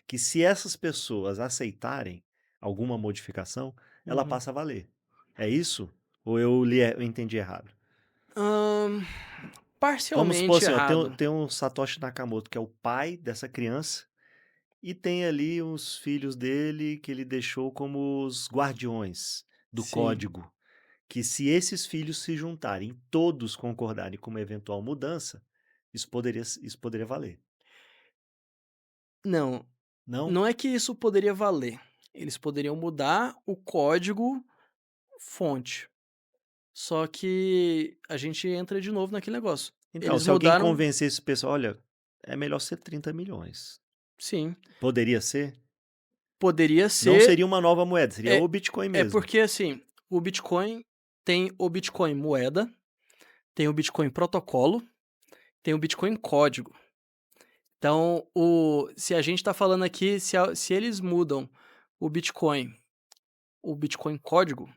que se essas pessoas aceitarem alguma modificação, ela uhum. passa a valer. É isso? Ou eu entendi errado? Hã, Vamos supor parcialmente assim, ó, errado. tem um Satoshi Nakamoto, que é o pai dessa criança, e tem ali os filhos dele que ele deixou como os guardiões do Sim. código. Que se esses filhos se juntarem, todos concordarem com uma eventual mudança, isso poderia valer. Não, Não? não é que isso poderia valer. Eles poderiam mudar o código fonte. Só que a gente entra de novo naquele negócio. Então, Eles se alguém mudaram convencer esse pessoal, olha, é melhor ser 30 milhões. Sim, Poderia ser? poderia Não ser. seria uma nova moeda, seria É o Bitcoin é mesmo. porque, assim, o Bitcoin tem o Bitcoin moeda, tem o Bitcoin protocolo, tem o Bitcoin código. Então, se a gente está falando aqui, se eles mudam o Bitcoin, o Bitcoin código,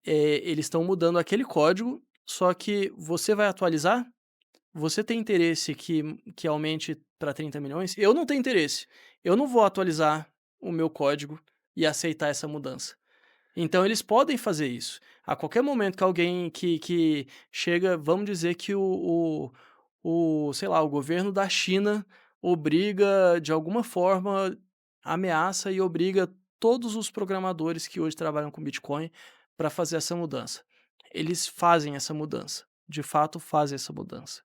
eles estão mudando aquele código, só que você vai atualizar? Você tem interesse que aumente para 30 milhões? Eu não tenho interesse. Eu não vou atualizar o meu código e aceitar essa mudança. Então eles podem fazer isso. A qualquer momento que alguém que chega, vamos dizer que sei lá, o governo da China obriga, de alguma forma, ameaça e obriga todos os programadores que hoje trabalham com Bitcoin para fazer essa mudança. Eles fazem essa mudança, de fato fazem essa mudança.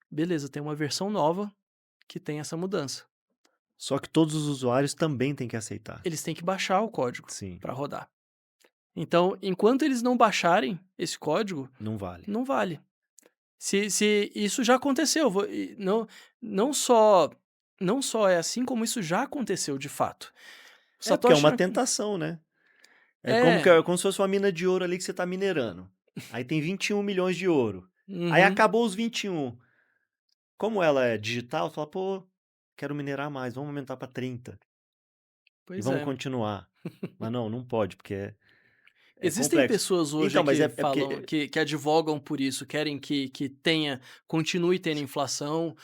Beleza, tem uma versão nova que tem essa mudança. Só que todos os usuários também têm que aceitar. Eles têm que baixar o código Sim, para rodar. Então, enquanto eles não baixarem esse código, não vale. não vale. Se isso já aconteceu, não só é assim, como isso já aconteceu de fato. O É, porque é Satoshi uma Na tentação, né. é, É como se fosse uma mina de ouro ali que você tá minerando. Aí tem 21 milhões de ouro. Aí uhum, acabou os 21. Como ela é digital, você fala: "Pô, quero minerar mais, vamos aumentar para 30 e pois vamos é. continuar". Mas não, não pode, porque é Existem complexo. pessoas hoje Então, mas é que é porque falam que advogam por isso, querem que continue tendo inflação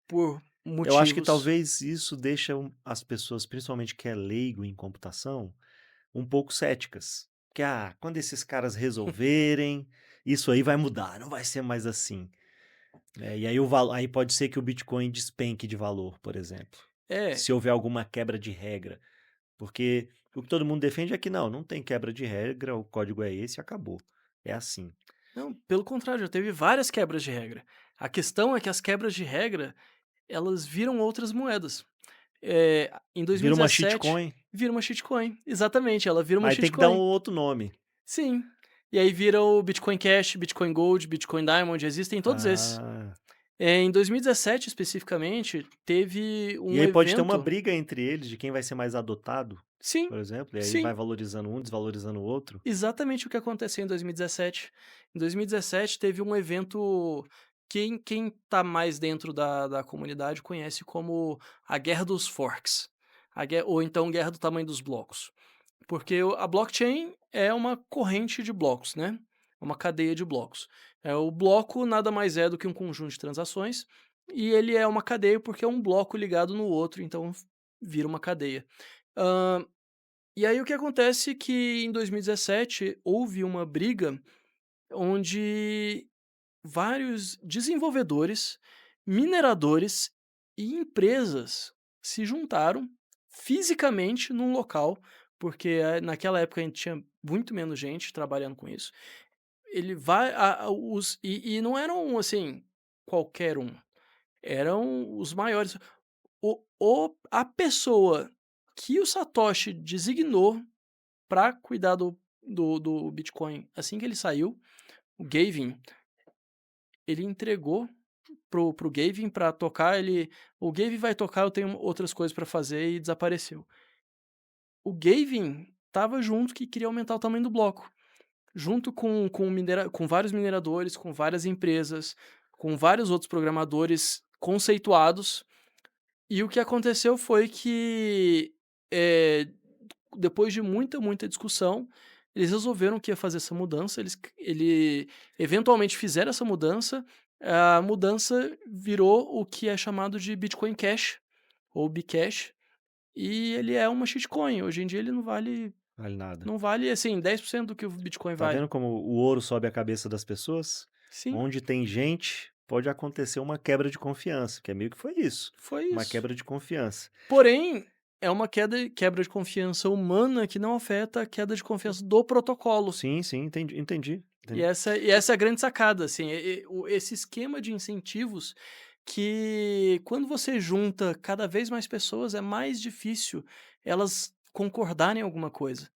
por eu acho que motivos. talvez isso deixa as pessoas, principalmente que é leigo em computação, um pouco céticas. Que, quando esses caras resolverem, isso aí vai mudar, não vai ser mais assim. E aí aí pode ser que o Bitcoin despenque de valor, por exemplo, É, se houver alguma quebra de regra. Porque o que todo mundo defende é que não tem quebra de regra, o código é esse e acabou. É assim. não, pelo contrário, já teve várias quebras de regra. A questão é que as quebras de regra, elas viram outras moedas. Em Vira uma 2017, shitcoin, vira uma shitcoin. Exatamente, ela vira uma mas tem que dar um shitcoin. outro nome. Sim. E aí vira o Bitcoin Cash, Bitcoin Gold, Bitcoin Diamond, existem todos esses. Ah. Em 2017, especificamente, teve E um aí pode ter uma evento. briga entre eles de quem vai ser mais adotado, Sim, por exemplo, e aí vai sim. valorizando um, desvalorizando o outro. Exatamente o que aconteceu em 2017. Em 2017 teve um evento, quem tá mais dentro da comunidade conhece como a Guerra dos Forks, ou então Guerra do Tamanho dos Blocos. Porque a blockchain é uma corrente de blocos, né, é uma cadeia de blocos. O bloco nada mais é do que um conjunto de transações, e ele é uma cadeia porque é um bloco ligado no outro, então vira uma cadeia. Hã e aí o que acontece é que em 2017 houve uma briga onde vários desenvolvedores, mineradores e empresas se juntaram fisicamente num local, porque naquela época a gente tinha muito menos gente trabalhando com isso. Ele vai e não eram assim qualquer um, eram os maiores. A pessoa que o Satoshi designou para cuidar do Bitcoin assim que ele saiu, o Gavin, ele entregou pro Gavin pra tocar, o Gavin vai tocar, eu tenho outras coisas pra fazer, e desapareceu. O Gavin estava junto, que queria aumentar o tamanho do bloco, junto com vários mineradores, com várias empresas, com vários outros programadores conceituados, e o que aconteceu foi que, eh, depois de muita, muita discussão, eles resolveram que ia fazer essa mudança, eventualmente fizeram essa mudança, a mudança virou o que é chamado de Bitcoin Cash, ou Bcash, e ele é uma shitcoin, hoje em dia ele Vale nada. não vale, assim, 10% do que o Bitcoin Tá vale. vendo como o ouro sobe a cabeça das pessoas? Sim, Onde tem gente, pode acontecer uma quebra de confiança, que é meio que foi isso, foi uma isso. quebra de confiança. Porém, é uma quebra de confiança humana que não afeta a queda de confiança do protocolo. Sim, sim, E entendi. essa é a grande sacada, assim, esse esquema de incentivos que quando você junta cada vez mais pessoas, é mais difícil elas concordarem em alguma coisa.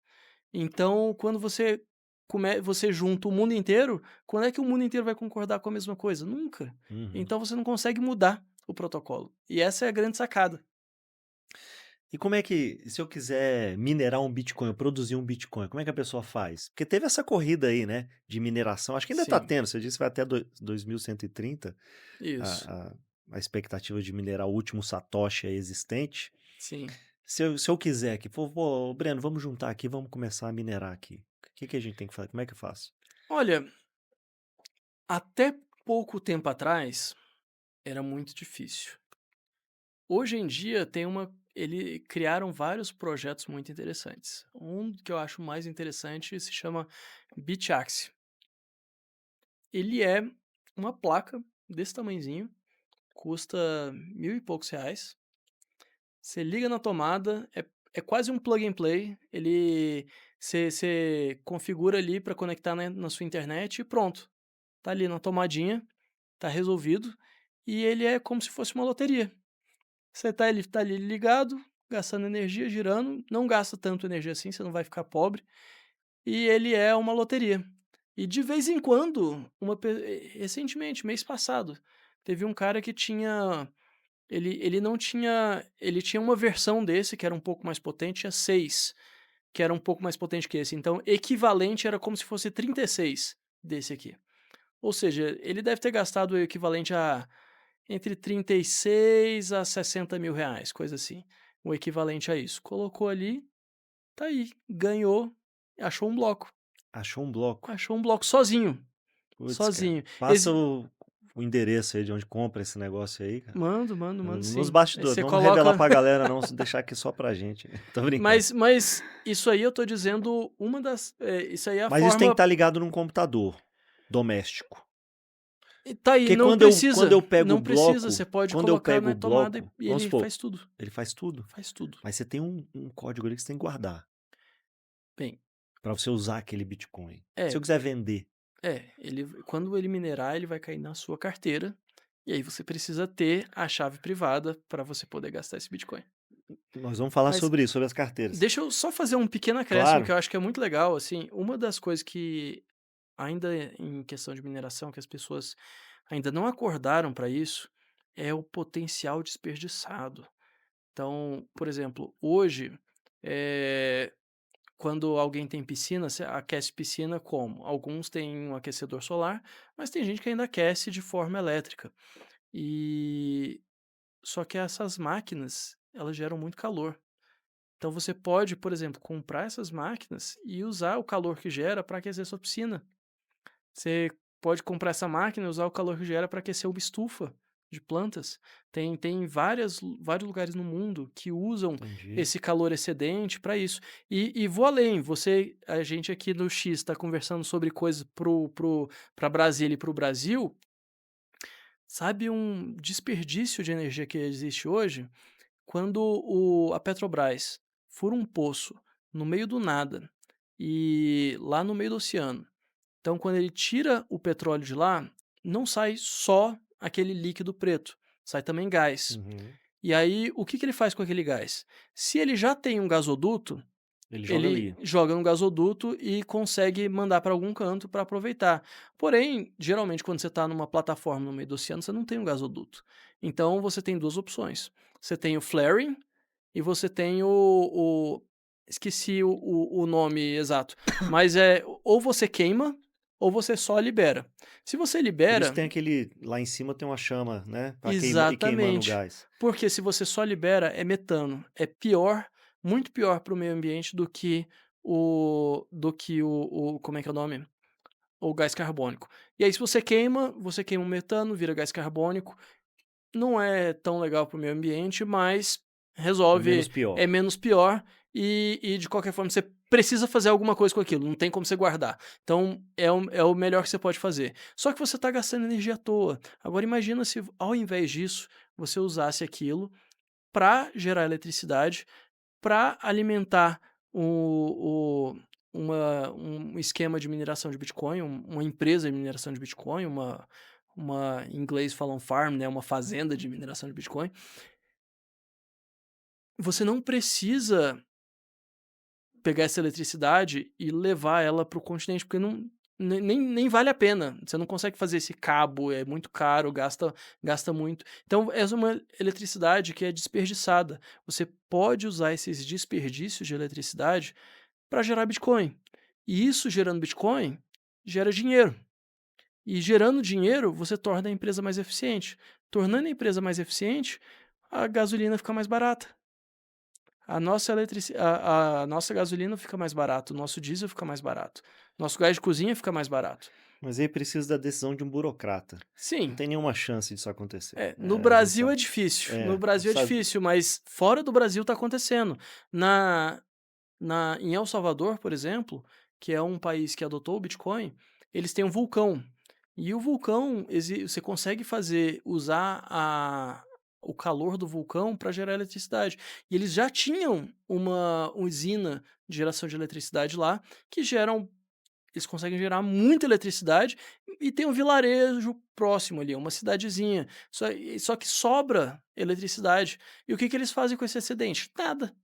Então, quando você você junta o mundo inteiro, quando é que o mundo inteiro vai concordar com a mesma coisa? Nunca. Uhum. Então você não consegue mudar o protocolo. E essa é a grande sacada. E como é que, se eu quiser minerar um Bitcoin, produzir um Bitcoin, como é que a pessoa faz? Porque teve essa corrida aí, né, de mineração, acho que ainda está Sim, tendo, você disse que vai até 2130, isso. a, a, a expectativa de minerar o último satoshi aí existente. Sim. Se eu quiser aqui, pô, Breno, vamos juntar aqui, vamos começar a minerar aqui. O que que a gente tem que fazer? Como é que eu faço? Olha, até pouco tempo atrás era muito difícil. Hoje em dia criaram vários projetos muito interessantes. Um que eu acho mais interessante se chama BitAxe. Ele é uma placa desse tamanhozinho, custa mil e poucos reais. Você liga na tomada, é quase um plug and play. Você configura ali para conectar na sua internet e pronto. Tá ali na tomadinha, tá resolvido. E ele é como se fosse uma loteria. Ele tá ali ligado, gastando energia, girando, não gasta tanto energia assim, você não vai ficar pobre, e ele é uma loteria. E de vez em quando, recentemente, mês passado, teve um cara que tinha ele não tinha ele tinha uma versão desse que era um pouco mais potente, tinha 6 que era um pouco mais potente que esse, então equivalente era como se fosse 36 desse aqui. Ou seja, ele deve ter gastado o equivalente a entre 36 a 60 mil reais, coisa assim, o equivalente a isso. Colocou ali, tá aí, ganhou, achou um bloco, Achou um bloco. achou um bloco sozinho, Putz, cara. sozinho. Passa o endereço aí de onde compra esse negócio aí, cara. Mando Nos sim. Aí bastidores, você não vamos revelar coloca pra galera não, deixar aqui só pra gente. Tô brincando. mas isso aí eu tô dizendo isso aí é a Mas isso tem que forma estar ligado num computador doméstico. e tá aí, Porque não quando eu precisa, pego o não precisa, você bloco, pode quando eu colocar pego o na tomada bloco, e vamos ele supor, faz tudo, ele faz tudo. faz tudo. Mas você tem um código ali que você tem que guardar Bem, para você usar aquele Bitcoin. Se é eu quiser vender, quando ele minerar, ele vai cair na sua carteira, e aí você precisa ter a chave privada para você poder gastar esse Bitcoin. nós vamos falar Mas sobre isso, sobre as carteiras. deixa eu só fazer um pequeno acréscimo que Claro. eu acho que é muito legal, assim, uma das coisas que ainda em questão de mineração, que as pessoas ainda não acordaram para isso, é o potencial desperdiçado. Então, por exemplo, hoje, eh, quando alguém tem piscina, você aquece piscina como? Alguns têm um aquecedor solar, mas tem gente que ainda aquece de forma elétrica. E só que essas máquinas, elas geram muito calor. Então você pode, por exemplo, comprar essas máquinas e usar o calor que gera para aquecer sua piscina. Você pode comprar essa máquina e usar o calor que gera para aquecer uma estufa de plantas. Tem vários lugares no mundo que usam Entendi. esse calor excedente para isso. E vou além, a gente aqui no X está conversando sobre coisas para Brasília e para o Brasil. Sabe um desperdício de energia que existe hoje? Quando a Petrobras fura um poço no meio do nada e lá no meio do oceano, então, quando ele tira o petróleo de lá, não sai só aquele líquido preto, sai também gás. Uhum. E aí, o que que ele faz com aquele gás? Se ele já tem um gasoduto, Ele joga ele ali. joga no gasoduto e consegue mandar para algum canto para aproveitar. Porém, geralmente, quando você está numa plataforma no meio do oceano, você não tem um gasoduto. Então, você tem duas opções. Você tem o flaring e você tem esqueci o nome exato, mas ou você queima ou você só libera. Se você Por isso libera tem aquele, lá em cima tem uma chama, né, para ir queimando o exatamente, gás. porque se você só libera é metano, é pior, muito pior para o meio ambiente do que o como é que é o nome? O gás carbônico. E aí se você queima o metano, vira gás carbônico, não é tão legal para o meio ambiente, mas É menos resolve é pior. menos pior e de qualquer forma você precisa fazer alguma coisa com aquilo, não tem como você guardar. Então é o melhor que você pode fazer. Só que você está gastando energia à toa. Agora imagina se ao invés disso, você usasse aquilo para gerar eletricidade, para alimentar um esquema de mineração de Bitcoin, uma empresa de mineração de Bitcoin, em inglês falam farm, né, uma fazenda de mineração de Bitcoin. Você não precisa pegar essa eletricidade e levar ela para o continente, porque não nem vale a pena, você não consegue fazer esse cabo, é muito caro, gasta muito. Então essa é uma eletricidade que é desperdiçada. Você pode usar esses desperdícios de eletricidade para gerar Bitcoin. E isso gerando Bitcoin, gera dinheiro. E gerando dinheiro, você torna a empresa mais eficiente. Tornando a empresa mais eficiente, a gasolina fica mais barata. A nossa gasolina fica mais barato, o nosso diesel fica mais barato, nosso gás de cozinha fica mais barato. Mas aí precisa da decisão de um burocrata. Não Sim, tem nenhuma chance disso acontecer. no A gente Brasil sabe. é difícil, no Os Brasil é Estados difícil, mas fora do Brasil está acontecendo. Na em El Salvador, por exemplo, que é um país que adotou o Bitcoin, eles têm um vulcão. E o vulcão, você consegue usar o calor do vulcão para gerar eletricidade. E eles já tinham uma usina de geração de eletricidade lá, que geram eles conseguem gerar muita eletricidade e tem um vilarejo próximo ali, uma cidadezinha. Só que sobra eletricidade. E o que que eles fazem com esse excedente? Nada.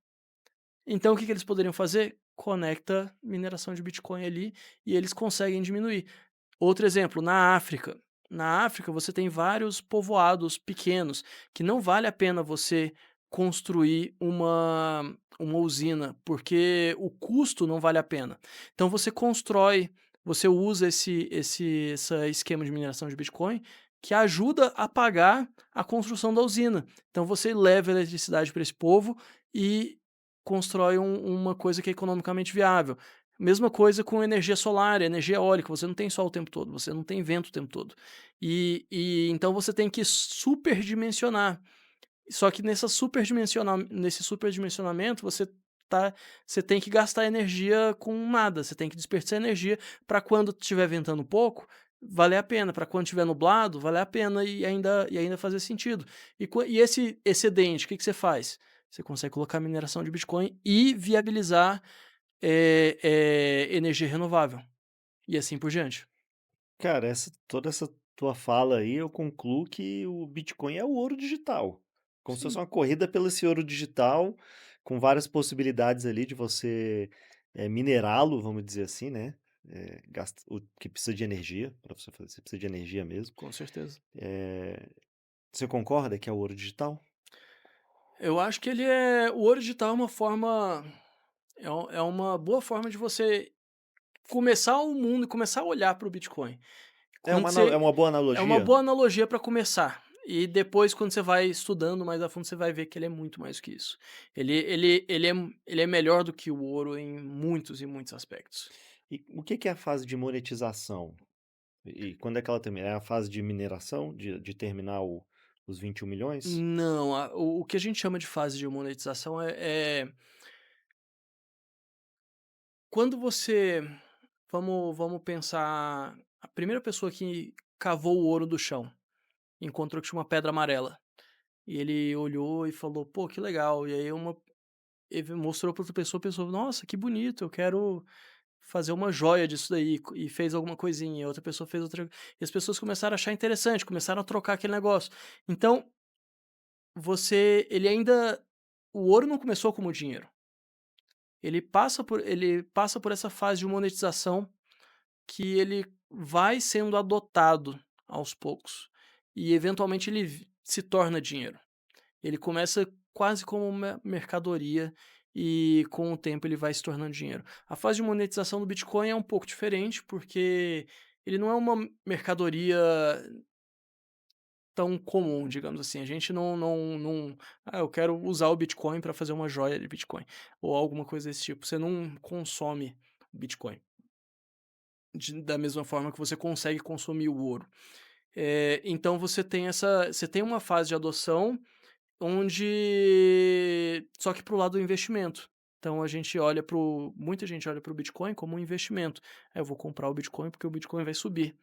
Então o que que eles poderiam fazer? Conecta mineração de Bitcoin ali e eles conseguem diminuir. Outro exemplo, na África. Na África você tem vários povoados pequenos que não vale a pena você construir uma usina, porque o custo não vale a pena. Então você usa esse esquema de mineração de Bitcoin que ajuda a pagar a construção da usina. Então você leva eletricidade para esse povo e constrói uma coisa que é economicamente viável. Mesma coisa com energia solar, energia eólica, você não tem sol o tempo todo, você não tem vento o tempo todo. Então você tem que superdimensionar. Só que nesse superdimensionamento você tem que gastar energia com nada, você tem que desperdiçar energia para quando estiver ventando pouco, valer a pena, para quando estiver nublado, valer a pena e ainda fazer sentido. E esse excedente, o que que você faz? Você consegue colocar mineração de Bitcoin e viabilizar energia renovável, e assim por diante. Cara, toda essa tua fala aí, eu concluo que o Bitcoin é o ouro digital. Como se fosse Sim, uma corrida pelo esse ouro digital, com várias possibilidades ali de você minerá-lo, vamos dizer assim, né? O que precisa de energia, para você fazer, você precisa de energia mesmo. com certeza. Você concorda que é o ouro digital? Eu acho que o ouro digital é uma forma é uma boa forma de você começar o mundo e começar a olhar para o Bitcoin. Quando É você uma boa É uma analogia? boa analogia para começar, e depois quando você vai estudando mais a fundo, você vai ver que ele é muito mais que isso. Ele é melhor do que o ouro em muitos e muitos aspectos. E o que que é a fase de monetização? E quando é que ela termina? É a fase de mineração, de terminar os 21 milhões? Não, o que a gente chama de fase de monetização é quando você vamos pensar a primeira pessoa que cavou o ouro do chão, encontrou que tinha uma pedra amarela, e ele olhou e falou: "Pô, que legal", e aí ele mostrou para outra pessoa, a pessoa: "Nossa, que bonito, eu quero fazer uma joia disso daí", e fez alguma coisinha, outra pessoa fez outra, e as pessoas começaram a achar interessante, começaram a trocar aquele negócio. Então, ele ainda o ouro não começou como dinheiro. Ele passa por essa fase de monetização que ele vai sendo adotado aos poucos e eventualmente ele se torna dinheiro. Ele começa quase como uma mercadoria e com o tempo ele vai se tornando dinheiro. A fase de monetização do Bitcoin é um pouco diferente, porque ele não é uma mercadoria tão comum, digamos assim. A gente não eu quero usar o Bitcoin para fazer uma joia de Bitcoin, ou alguma coisa desse tipo. Você não consome Bitcoin da mesma forma que você consegue consumir o ouro. Então você tem uma fase de adoção onde só que para o lado do investimento. Então muita gente olha para o Bitcoin como um investimento. Eu vou comprar o Bitcoin porque o Bitcoin vai subir.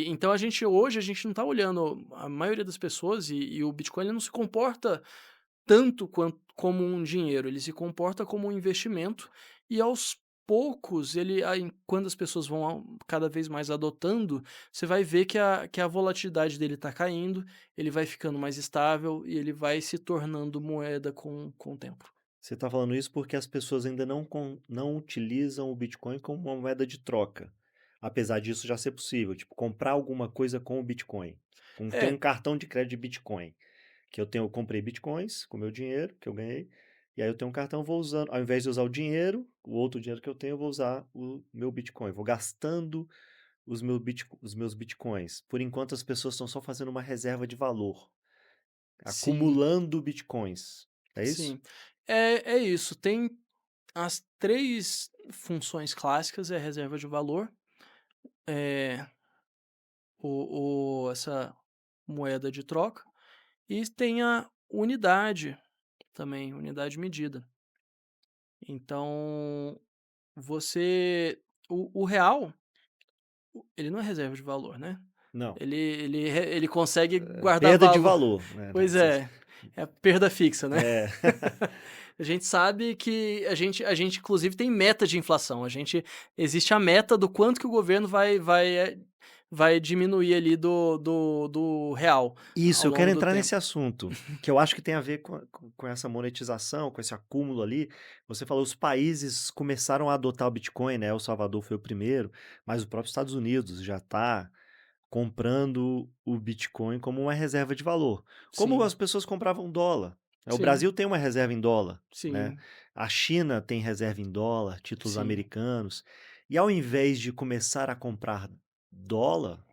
Então hoje a gente não está olhando, a maioria das pessoas, e o Bitcoin ele não se comporta tanto como um dinheiro, ele se comporta como um investimento, e aos poucos quando as pessoas vão cada vez mais adotando, você vai ver que a volatilidade dele está caindo, ele vai ficando mais estável e ele vai se tornando moeda com o tempo. Você está falando isso porque as pessoas ainda não utilizam o Bitcoin como uma moeda de troca, apesar disso já ser possível, tipo, comprar alguma coisa com o Bitcoin, ter um É, cartão de crédito de Bitcoin, que eu comprei Bitcoins com meu dinheiro que eu ganhei, e aí eu tenho um cartão, vou usando, ao invés de usar o dinheiro, o outro dinheiro que eu tenho, eu vou usar o meu Bitcoin, vou gastando os meus Bitcoins. Por enquanto as pessoas estão só fazendo uma reserva de valor, sim, acumulando Bitcoins, é isso? sim. É isso, tem as 3 funções clássicas, é a reserva de valor, é essa moeda de troca, e tem a unidade também, unidade medida. Então, você o real, ele não é reserva de valor, né. Não. Ele consegue guardar Perda de valor. valor, né, Pois é, é perda fixa, né. é. A gente sabe que a gente inclusive tem meta de inflação, existe a meta do quanto que o governo vai diminuir ali do real Isso, ao eu quero longo do entrar tempo. nesse assunto, que eu acho que tem a ver com essa monetização, com esse acúmulo ali. Você falou, os países começaram a adotar o Bitcoin, né? El Salvador foi o primeiro, mas o próprio Estados Unidos já está comprando o Bitcoin como uma reserva de valor. Como Sim, as pessoas compravam dólar, né? O sim, Brasil tem uma reserva em dólar, né? sim, A China tem reserva em dólar, títulos sim, americanos. E ao invés de começar a comprar dólar,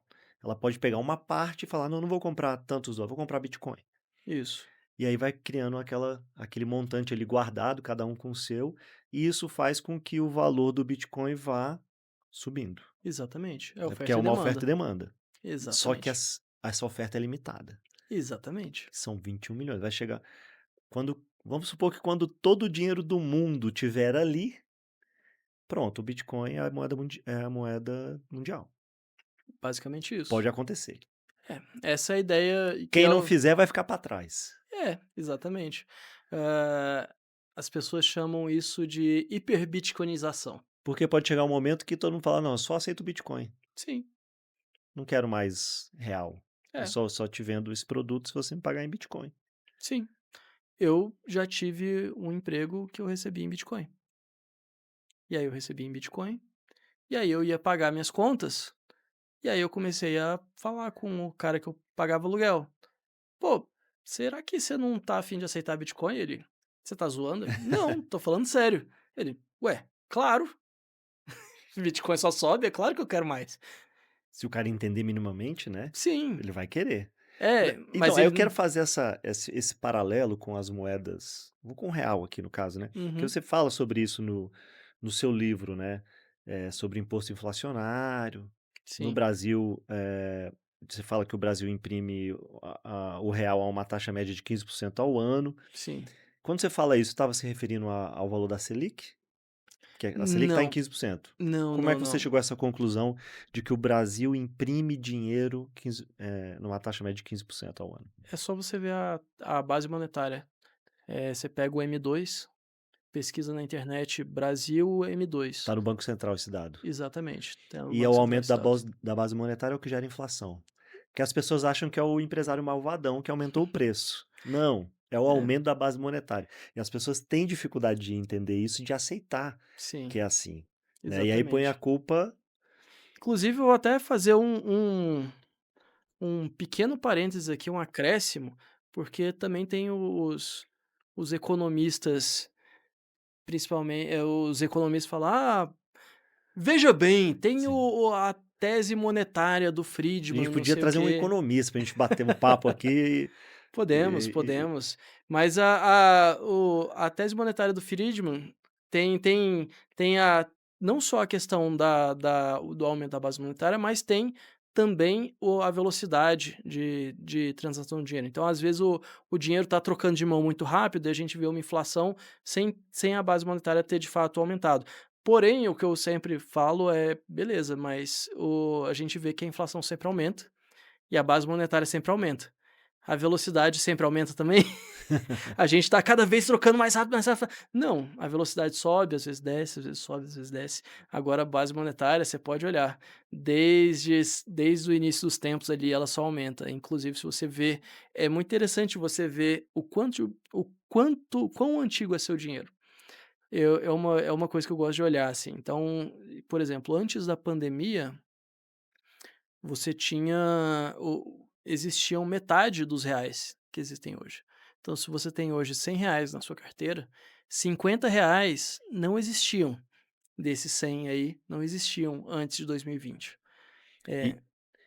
ela pode pegar uma parte e falar: não, não vou comprar tantos dólares, vou comprar Bitcoin. isso, E aí vai criando aquele montante ali guardado, cada um com o seu, e isso faz com que o valor do Bitcoin vá subindo, exatamente, é né? Porque é oferta e uma oferta e demanda. demanda. Só que Exatamente, essa oferta é limitada, exatamente. que são 21 milhões. Vai chegar. Vamos supor que quando todo o dinheiro do mundo tiver ali, pronto, o Bitcoin é é a moeda mundial. Basicamente isso. Pode acontecer. É, essa é a ideia que Quem é não o fizer vai ficar para trás. exatamente. Hã, as pessoas chamam isso de hiperbitcoinização. Porque pode chegar um momento que todo mundo fala: não, eu só aceito Bitcoin. Sim, Não quero mais real. Eu é, só te vendo esse produto se você me pagar em Bitcoin. sim. Eu já tive um emprego que eu recebi em Bitcoin. E aí eu recebi em Bitcoin, e aí eu ia pagar minhas contas, e aí eu comecei a falar com o cara que eu pagava aluguel. "Pô, será que você não tá afim de aceitar Bitcoin?" Ele: "Você tá zoando?" Eu: "Não, tô falando sério." Ele: "Ué, claro, Bitcoin só sobe, é claro que eu quero mais." Se o cara entender minimamente, né, Sim, ele vai querer. é, Então, mas aí ele eu quero não. fazer esse paralelo com as moedas, vou com o real aqui no caso, né, que Uhum, você fala sobre isso no seu livro, né, sobre imposto inflacionário. No sim, Brasil, você fala que o Brasil imprime o real a uma taxa média de 15% ao ano. sim. Quando você fala isso, estava se referindo ao valor da Selic? Que a Selic está em Não, 15%. não, Como é não, que você não. chegou a essa conclusão de que o Brasil imprime dinheiro numa taxa média de 15% ao ano? É só você ver a base monetária. Você pega o M2, pesquisa na internet Brasil M2. Está no Banco Central esse dado. Exatamente, tem o E é Banco o Central aumento esse dado. da base monetária é o que gera inflação. Que as pessoas acham que é o empresário malvadão que aumentou o preço. Não, é o É, aumento da base monetária. E as pessoas têm dificuldade de entender isso e de aceitar sim, que é assim, né? E aí põe a exatamente. culpa. Inclusive eu vou até fazer um pequeno parênteses aqui, um acréscimo, porque também tem os economistas, principalmente, os economistas falam: "Ah, veja bem, tem Sim. a tese monetária do A gente Friedman, não podia sei o trazer um quê." economista para a gente bater um papo aqui. Podemos, e- e- podemos. Mas a tese monetária do Friedman tem não só a questão do aumento da base monetária, mas tem também a velocidade de transação de dinheiro. Então, às vezes, o dinheiro está trocando de mão muito rápido e a gente vê uma inflação sem a base monetária ter de fato aumentado. Porém, o que eu sempre falo é, beleza, mas a gente vê que a inflação sempre aumenta e a base monetária sempre aumenta. A velocidade sempre aumenta também? A gente tá cada vez trocando mais rápido, mais rápido. Não, a velocidade sobe, às vezes desce, às vezes sobe, às vezes desce. Agora a base monetária, você pode olhar, desde o início dos tempos ali, ela só aumenta. Inclusive, se você vê, é muito interessante você ver quão antigo é seu dinheiro. É uma coisa que eu gosto de olhar, assim. Então, por exemplo, antes da pandemia, você tinha existiam metade dos reais que existem hoje. Então, se você tem hoje R$ 100 na sua carteira, R$ 50 não existiam, desses 100 aí, não existiam antes de 2020. E, É,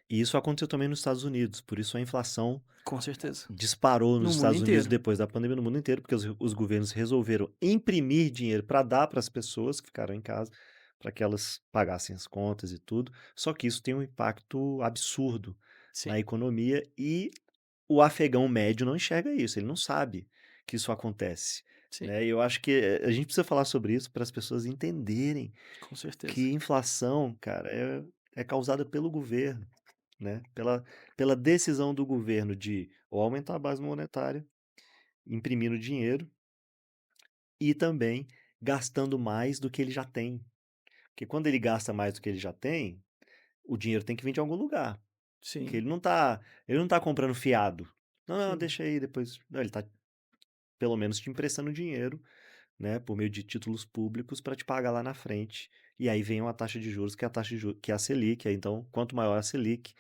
e isso aconteceu também nos Estados Unidos, por isso a inflação com certeza. disparou nos No mundo Estados Unidos inteiro. depois da pandemia no mundo inteiro, porque os governos resolveram imprimir dinheiro para dar para as pessoas que ficaram em casa, para que elas pagassem as contas e tudo. Só que isso tem um impacto absurdo Sim, na economia e o afegão médio não enxerga isso, ele não sabe que isso acontece, sim, né? E eu acho que a gente precisa falar sobre isso para as pessoas entenderem com certeza. que inflação, cara, é causada pelo governo, né? Pela decisão do governo de ou aumentar a base monetária, imprimindo dinheiro e também gastando mais do que ele já tem. Porque quando ele gasta mais do que ele já tem, o dinheiro tem que vir de algum lugar. Porque Sim, ele não tá comprando fiado. Não, não, sim, deixa aí depois. Não, ele tá pelo menos te emprestando dinheiro, né, por meio de títulos públicos para te pagar lá na frente. E aí vem uma taxa de juros que é a taxa de juros, que é a Selic. Aí, então, quanto maior a Selic,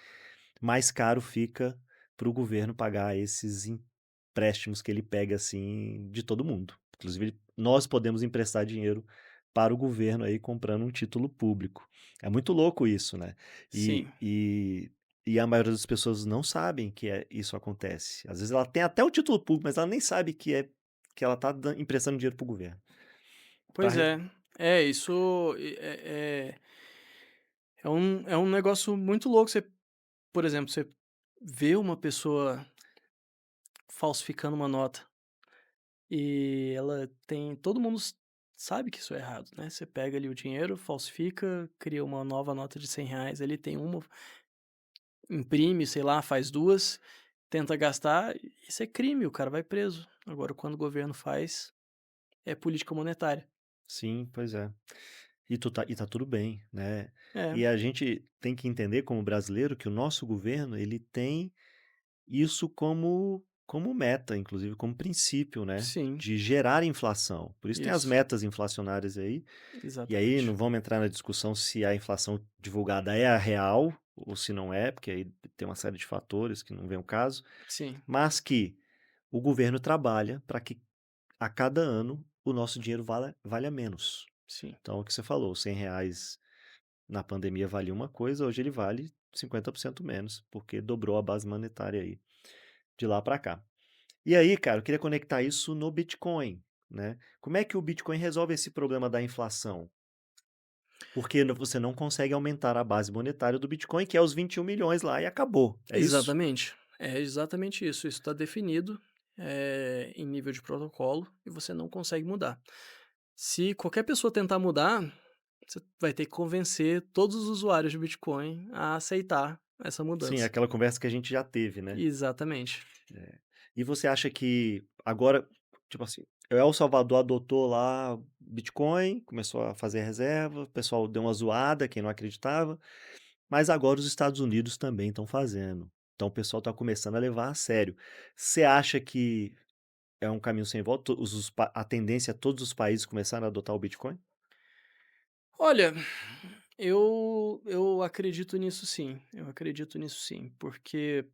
mais caro fica para o governo pagar esses empréstimos que ele pega assim de todo mundo. Inclusive, nós podemos emprestar dinheiro para o governo aí comprando um título público. É muito louco isso, né? E, sim. e, e a maioria das pessoas não sabem que isso acontece. Às vezes ela tem até o título público, mas ela nem sabe que ela está emprestando dinheiro para o governo. Pois é. É, isso é um negócio muito louco. Você, por exemplo, você vê uma pessoa falsificando uma nota. E ela tem todo mundo sabe que isso é errado, né, você pega ali o dinheiro, falsifica, cria uma nova nota de R$ 100, ali tem uma, imprime, sei lá, faz 2, tenta gastar, isso é crime, o cara vai preso. Agora quando o governo faz, é política monetária. Sim, pois é. E tá tudo bem, né? É, E a gente tem que entender como brasileiro que o nosso governo, ele tem isso como meta, inclusive como princípio, né, sim, de gerar inflação. Por isso tem as isso, metas inflacionárias aí, e aí exatamente. não vamos entrar na discussão se a inflação divulgada é a real ou se não é, porque aí tem uma série de fatores que não vem o caso, Sim, mas que o governo trabalha para que a cada ano o nosso dinheiro valha menos. sim. Então, o que você falou, R$ 100 na pandemia valia uma coisa, hoje ele vale 50% menos, porque dobrou a base monetária aí de lá para cá. E aí, cara, eu queria conectar isso no Bitcoin, né? Como é que o Bitcoin resolve esse problema da inflação? Porque você não consegue aumentar a base monetária do Bitcoin, que é os 21 milhões lá, e acabou. É isso? Exatamente, é exatamente isso, isso está definido, em nível de protocolo e você não consegue mudar. Se qualquer pessoa tentar mudar, você vai ter que convencer todos os usuários de Bitcoin a aceitar essa Sim, é mudança. aquela conversa que a gente já teve, né? Exatamente. E você acha que agora, tipo assim, o El Salvador adotou lá Bitcoin, começou a fazer reserva, o pessoal deu uma zoada, quem não acreditava, mas agora os Estados Unidos também estão fazendo. Então o pessoal está começando a levar a sério. Você acha que é um caminho sem volta? A tendência é todos os países começarem a adotar o Bitcoin? Olha, eu acredito nisso sim, eu acredito nisso sim, porque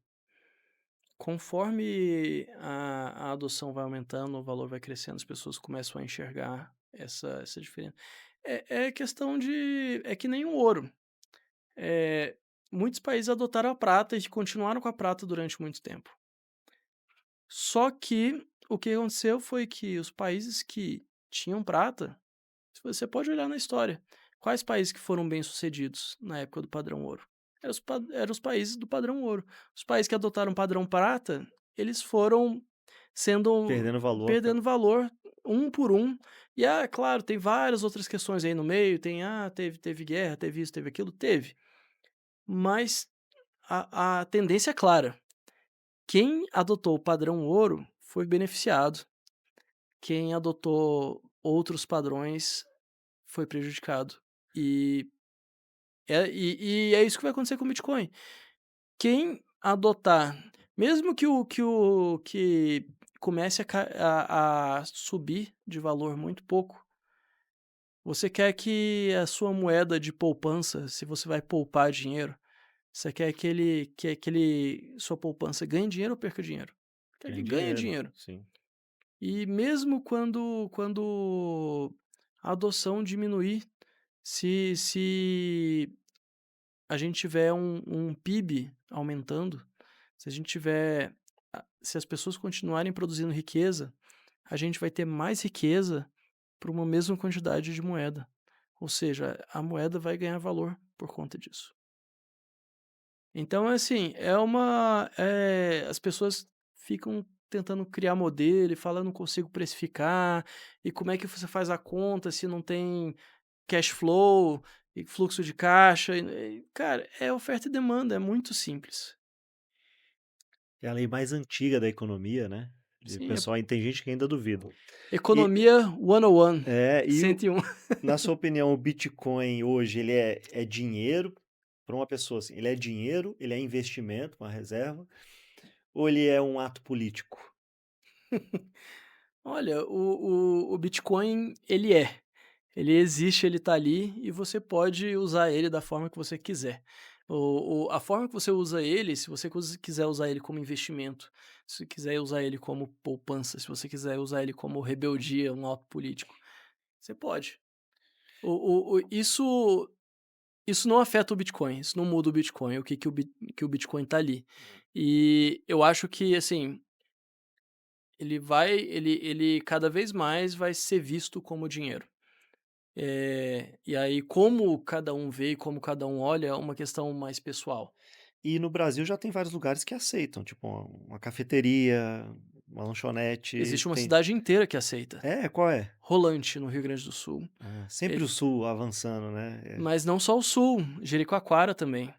conforme a adoção vai aumentando, o valor vai crescendo, as pessoas começam a enxergar essa diferença. É questão de é que nem o ouro. Eh, Muitos países adotaram a prata e continuaram com a prata durante muito tempo. Só que o que aconteceu foi que os países que tinham prata, se você pode olhar na história, quais países que foram bem-sucedidos na época do padrão ouro? Eram os países do padrão ouro. Os países que adotaram o padrão prata, eles foram sendo Perdendo valor, perdendo valor um por um. E, claro, tem várias outras questões aí no meio, teve guerra, teve isso, teve aquilo, teve. Mas a tendência é clara. Quem adotou o padrão ouro foi beneficiado, quem adotou outros padrões foi prejudicado. E e é isso que vai acontecer com o Bitcoin. Quem adotar, mesmo que comece a subir de valor muito pouco, você quer que a sua moeda de poupança, se você vai poupar dinheiro, você quer que sua poupança ganhe dinheiro ou perca dinheiro? Quer que Ganha ganhe dinheiro, dinheiro. sim. E mesmo quando a adoção diminuir, se a gente tiver um PIB aumentando, se a gente tiver se as pessoas continuarem produzindo riqueza, a gente vai ter mais riqueza por uma mesma quantidade de moeda. Ou seja, a moeda vai ganhar valor por conta disso. Então, assim, as pessoas ficam tentando criar modelo e falam: "Eu não consigo precificar, e como é que você faz a conta se não tem cash flow e fluxo de caixa?" Cara, é oferta e demanda, é muito simples. É a lei mais antiga da economia, né, e o Sim, pessoal tem gente que ainda duvida. E economia 101, é, e o 101. na sua opinião, o Bitcoin hoje ele é dinheiro para uma pessoa, assim, ele é dinheiro, ele é investimento, uma reserva, ou ele é um ato político? Olha, o Bitcoin, ele existe, ele tá ali e você pode usar ele da forma que você quiser. A forma que você usa ele, se você quiser usar ele como investimento, se você quiser usar ele como poupança, se você quiser usar ele como rebeldia, um ato político, você pode. Isso não afeta o Bitcoin, isso não muda o Bitcoin, o que que o Bitcoin tá ali. E eu acho que, assim, ele cada vez mais vai ser visto como dinheiro. E aí como cada um vê e como cada um olha é uma questão mais pessoal. E no Brasil já tem vários lugares que aceitam, tipo uma cafeteria, uma lanchonete, Existe uma tem cidade inteira que aceita. qual é? Rolante, no Rio Grande do Sul. Ah, sempre o Ele sul avançando, né, Mas não só o Sul, Jericoacoara também.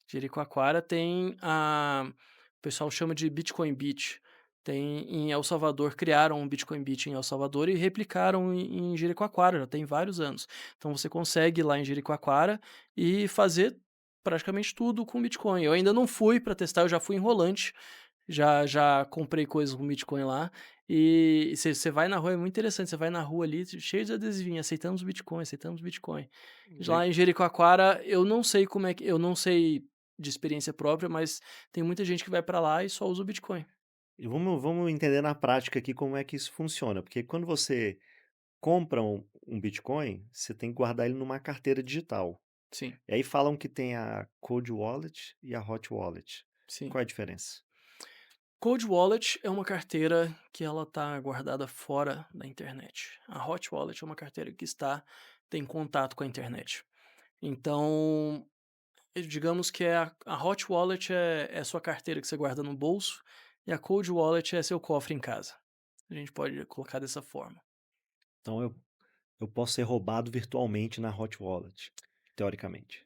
Jericoacoara tem o pessoal chama de Bitcoin Beach. Tem em El Salvador, criaram um Bitcoin Beach em El Salvador e replicaram em Jericoacoara, já tem vários anos. Então você consegue ir lá em Jericoacoara e fazer praticamente tudo com Bitcoin. Eu ainda não fui para testar, eu já fui em Rolante, já comprei coisas com Bitcoin lá, e você vai na rua, é muito interessante, você vai na rua ali cheio de adesivinho, aceitamos Bitcoin, aceitamos Bitcoin. le Lá em Jericoacoara, eu não sei como é que eu não sei de experiência própria, mas tem muita gente que vai pra lá e só usa o Bitcoin. e vamos entender na prática aqui como é que isso funciona, porque quando você compra um Bitcoin, você tem que guardar ele numa carteira digital. Sim, E aí falam que tem a Cold Wallet e a Hot Wallet. sim. Qual é a diferença? Cold Wallet é uma carteira que ela tá guardada fora da internet. A Hot Wallet é uma carteira que tem contato com a internet. Então, digamos que a Hot Wallet é sua carteira que você guarda no bolso e a Cold Wallet é seu cofre em casa. A gente pode colocar dessa forma. Então eu posso ser roubado virtualmente na Hot Wallet, teoricamente.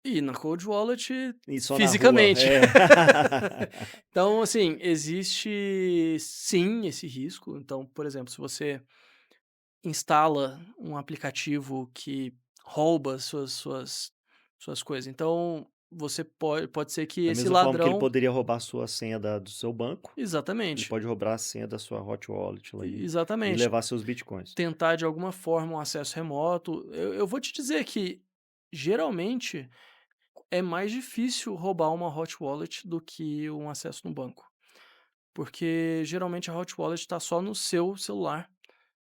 E na Cold Wallet, E só na rua, fisicamente. é. Então, assim, existe sim esse risco. Então, por exemplo, se você instala um aplicativo que rouba suas coisas, então você pode ser que Da esse mesma forma que ele ladrão. poderia roubar a sua senha do seu banco, ele Exatamente, pode roubar a senha da sua Hot Wallet lá e exatamente. levar seus bitcoins. Tentar de alguma forma um acesso remoto. Eu vou te dizer que, geralmente, é mais difícil roubar uma hot wallet do que um acesso no banco. Porque geralmente a hot wallet está só no seu celular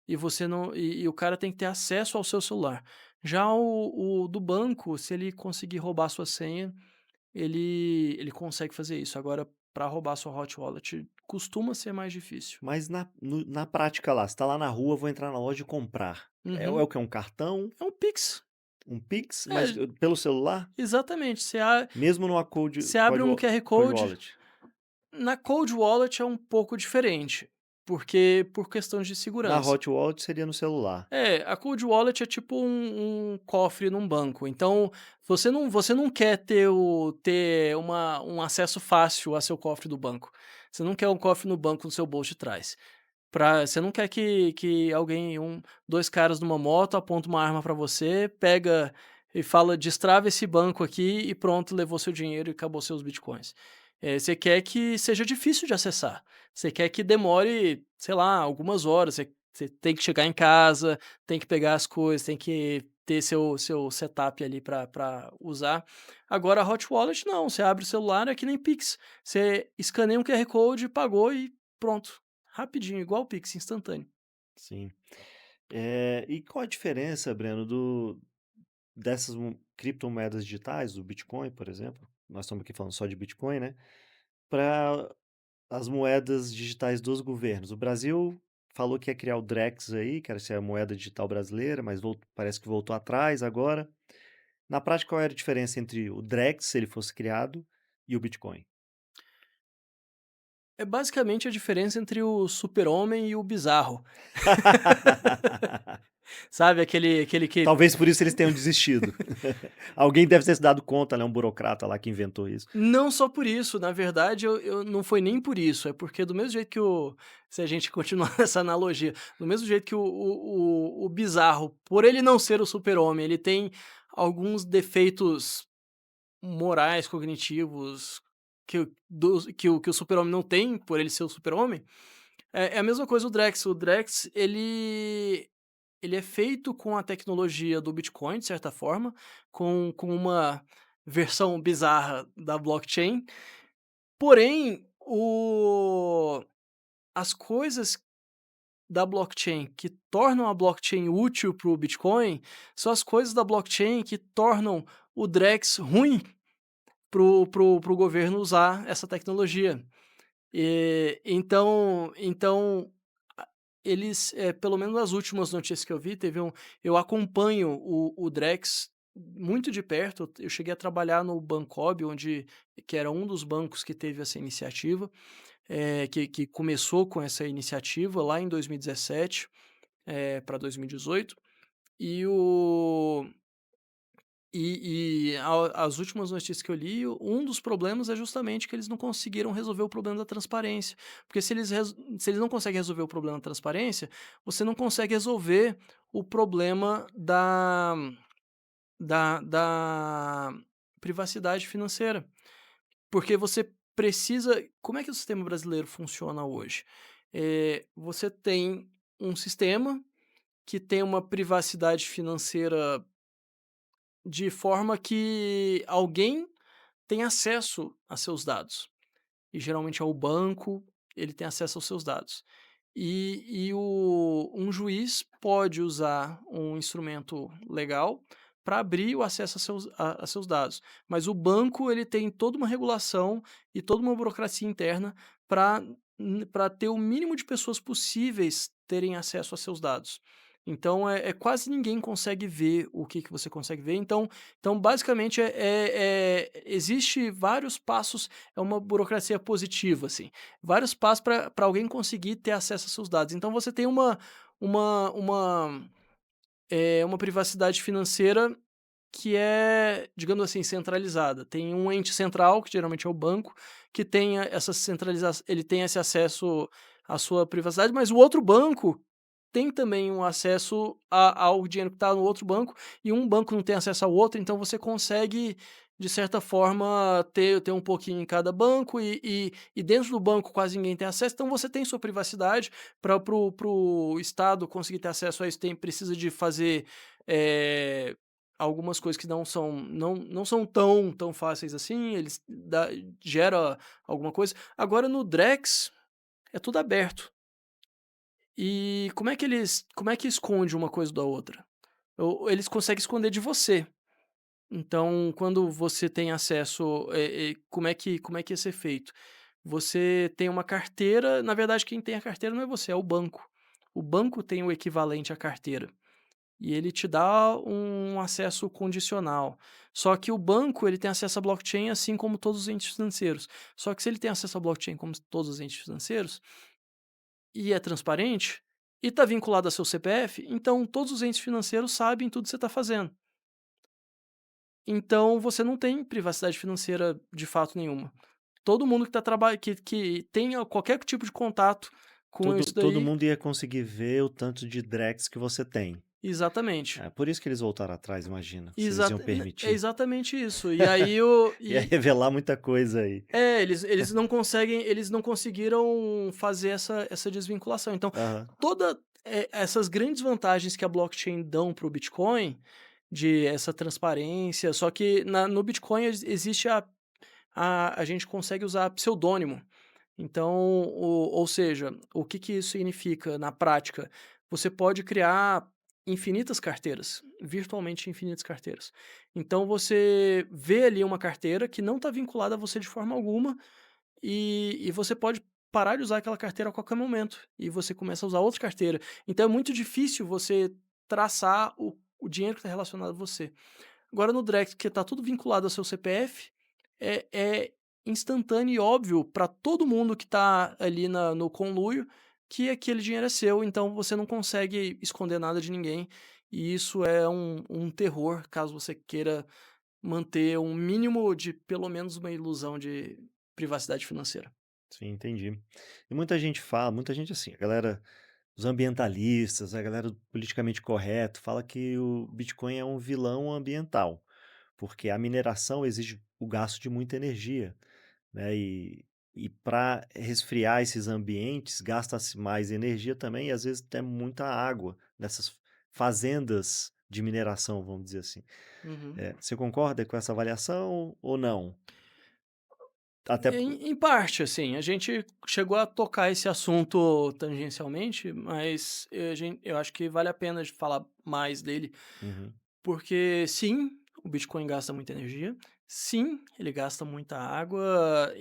e você não e o cara tem que ter acesso ao seu celular. Já o do banco, se ele conseguir roubar sua senha, ele consegue fazer isso. Agora, para roubar sua hot wallet costuma ser mais difícil. Mas na prática lá, você tá lá na rua, vou entrar na loja e comprar. É Uhum. o que? Um cartão, É um Pix. um Pix, mas É, pelo celular? exatamente. Mesmo numa Cold Você abre Cold um Wa QR Cold Code. Wallet? Na Cold Wallet é um pouco diferente, porque por questões de Na segurança. hot wallet seria no celular. É, a cold wallet é tipo um cofre num banco, então você não quer ter um acesso fácil a seu cofre do banco. Você não quer um cofre no banco no seu bolso de trás. Você não quer que alguém, 2 caras numa moto, aponta uma arma pra você, pega e fala: "Destrava esse banco aqui", e pronto, levou seu dinheiro e acabou seus bitcoins. Você quer que seja difícil de acessar, você quer que demore, sei lá, algumas horas, você tem que chegar em casa, tem que pegar as coisas, tem que ter seu setup ali pra usar. Agora a hot wallet não, você abre o celular, é que nem Pix, você escaneia um QR Code, pagou e pronto. Rapidinho, igual o Pix, instantâneo. Sim. E qual a diferença, Breno, dessas criptomoedas digitais, do Bitcoin, por exemplo, nós estamos aqui falando só de Bitcoin, né? Para as moedas digitais dos governos. O Brasil falou que ia criar o Drex aí, que era ser a moeda digital brasileira, mas parece que voltou atrás agora. Na prática, qual era a diferença entre o Drex, se ele fosse criado, e o Bitcoin? É basicamente a diferença entre o super-homem e o bizarro. Sabe, aquele que Talvez por isso eles tenham desistido. Alguém deve ter se dado conta, né? Um burocrata lá que inventou isso. não só por isso, na verdade eu não foi nem por isso, é porque do mesmo jeito que o se a gente continuar essa analogia, do mesmo jeito que o bizarro, por ele não ser o super-homem, ele tem alguns defeitos morais, cognitivos, que o super-homem não tem, por ele ser o super-homem. É a mesma coisa o Drex. O Drex, ele é feito com a tecnologia do Bitcoin, de certa forma, com uma versão bizarra da blockchain, porém, as coisas da blockchain que tornam a blockchain útil para o Bitcoin, são as coisas da blockchain que tornam o Drex ruim para o governo usar essa tecnologia. Então, a eles, pelo menos nas últimas notícias que eu vi, eu acompanho o Drex muito de perto, eu cheguei a trabalhar no Bancob, que era um dos bancos que teve essa iniciativa, que começou com essa iniciativa lá em 2017, pra 2018, e o as últimas notícias que eu li, um dos problemas é justamente que eles não conseguiram resolver o problema da transparência, porque se eles não conseguem resolver o problema da transparência, você não consegue resolver o problema da privacidade financeira, porque você precisa como é que o sistema brasileiro funciona hoje? Você tem um sistema que tem uma privacidade financeira de forma que alguém tem acesso a seus dados, e geralmente é o banco, ele tem acesso aos seus dados. Um juiz pode usar um instrumento legal para abrir o acesso a seus dados, mas o banco ele tem toda uma regulação e toda uma burocracia interna para para ter o mínimo de pessoas possíveis terem acesso a seus dados. Então quase ninguém consegue ver o que você consegue ver, então basicamente existe vários passos, é uma burocracia positiva, assim, vários passos para alguém conseguir ter acesso a seus dados. Então você tem uma uma, uma privacidade financeira que é, digamos assim, centralizada. Tem um ente central, que geralmente é o banco, que tem essa centralização, ele tem esse acesso à sua privacidade, mas o outro banco tem também um acesso ao dinheiro que está no outro banco, e um banco não tem acesso ao outro, então você consegue, de certa forma, ter um pouquinho em cada banco, e dentro do banco quase ninguém tem acesso, então você tem sua privacidade. Para o Estado conseguir ter acesso a isso, precisa de fazer eh, algumas coisas que não são tão fáceis assim, gera alguma coisa. Agora no Drex, é tudo aberto. E como é que esconde uma coisa da outra? Eles conseguem esconder de você. Então, quando você tem acesso, como é que ia ser feito? Você tem uma carteira, na verdade quem tem a carteira não é você, é o banco. O banco tem o equivalente à carteira, e ele te dá um acesso condicional. Só que o banco, ele tem acesso à blockchain assim como todos os entes financeiros. Só que se ele tem acesso à blockchain como todos os entes financeiros, e é transparente, e está vinculado a seu CPF, então todos os entes financeiros sabem tudo que você está fazendo. Então você não tem privacidade financeira de fato nenhuma. Todo mundo que tá traba que tenha qualquer tipo de contato com isso Todo daí. mundo ia conseguir ver o tanto de Drex que você tem. Exatamente. É por isso que eles voltaram atrás, imagina, se eles iam É permitir. exatamente isso. E aí o Ia e revelar muita coisa aí. eles não conseguem, eles não conseguiram fazer essa desvinculação. Então, Aham. toda essas grandes vantagens que a blockchain dão para o Bitcoin, de essa transparência, só que no Bitcoin existe a gente consegue usar pseudônimo. Então, ou seja, o que que isso significa na prática? Você pode criar infinitas carteiras, virtualmente infinitas carteiras. Então você vê ali uma carteira que não está vinculada a você de forma alguma, e você pode parar de usar aquela carteira a qualquer momento, e você começa a usar outra carteira. Então é muito difícil você traçar o dinheiro que está relacionado a você. Agora no Drex, que está tudo vinculado ao seu CPF, é instantâneo e óbvio para todo mundo que está ali no conluio que aquele dinheiro é seu, então você não consegue esconder nada de ninguém, e isso é um terror, caso você queira manter um mínimo de pelo menos uma ilusão de privacidade financeira. Sim, entendi. E muita gente fala, muita gente assim, a galera, os ambientalistas, a galera do politicamente correto, fala que o Bitcoin é um vilão ambiental, porque a mineração exige o gasto de muita energia, né? E para resfriar esses ambientes, gasta-se mais energia também e às vezes até muita água nessas fazendas de mineração, vamos dizer assim. Uhum. Você concorda com essa avaliação ou não? Até po Em parte, assim, a gente chegou a tocar esse assunto tangencialmente, mas eu acho que vale a pena de falar mais dele, Uhum, porque sim, o Bitcoin gasta muita energia, sim, ele gasta muita água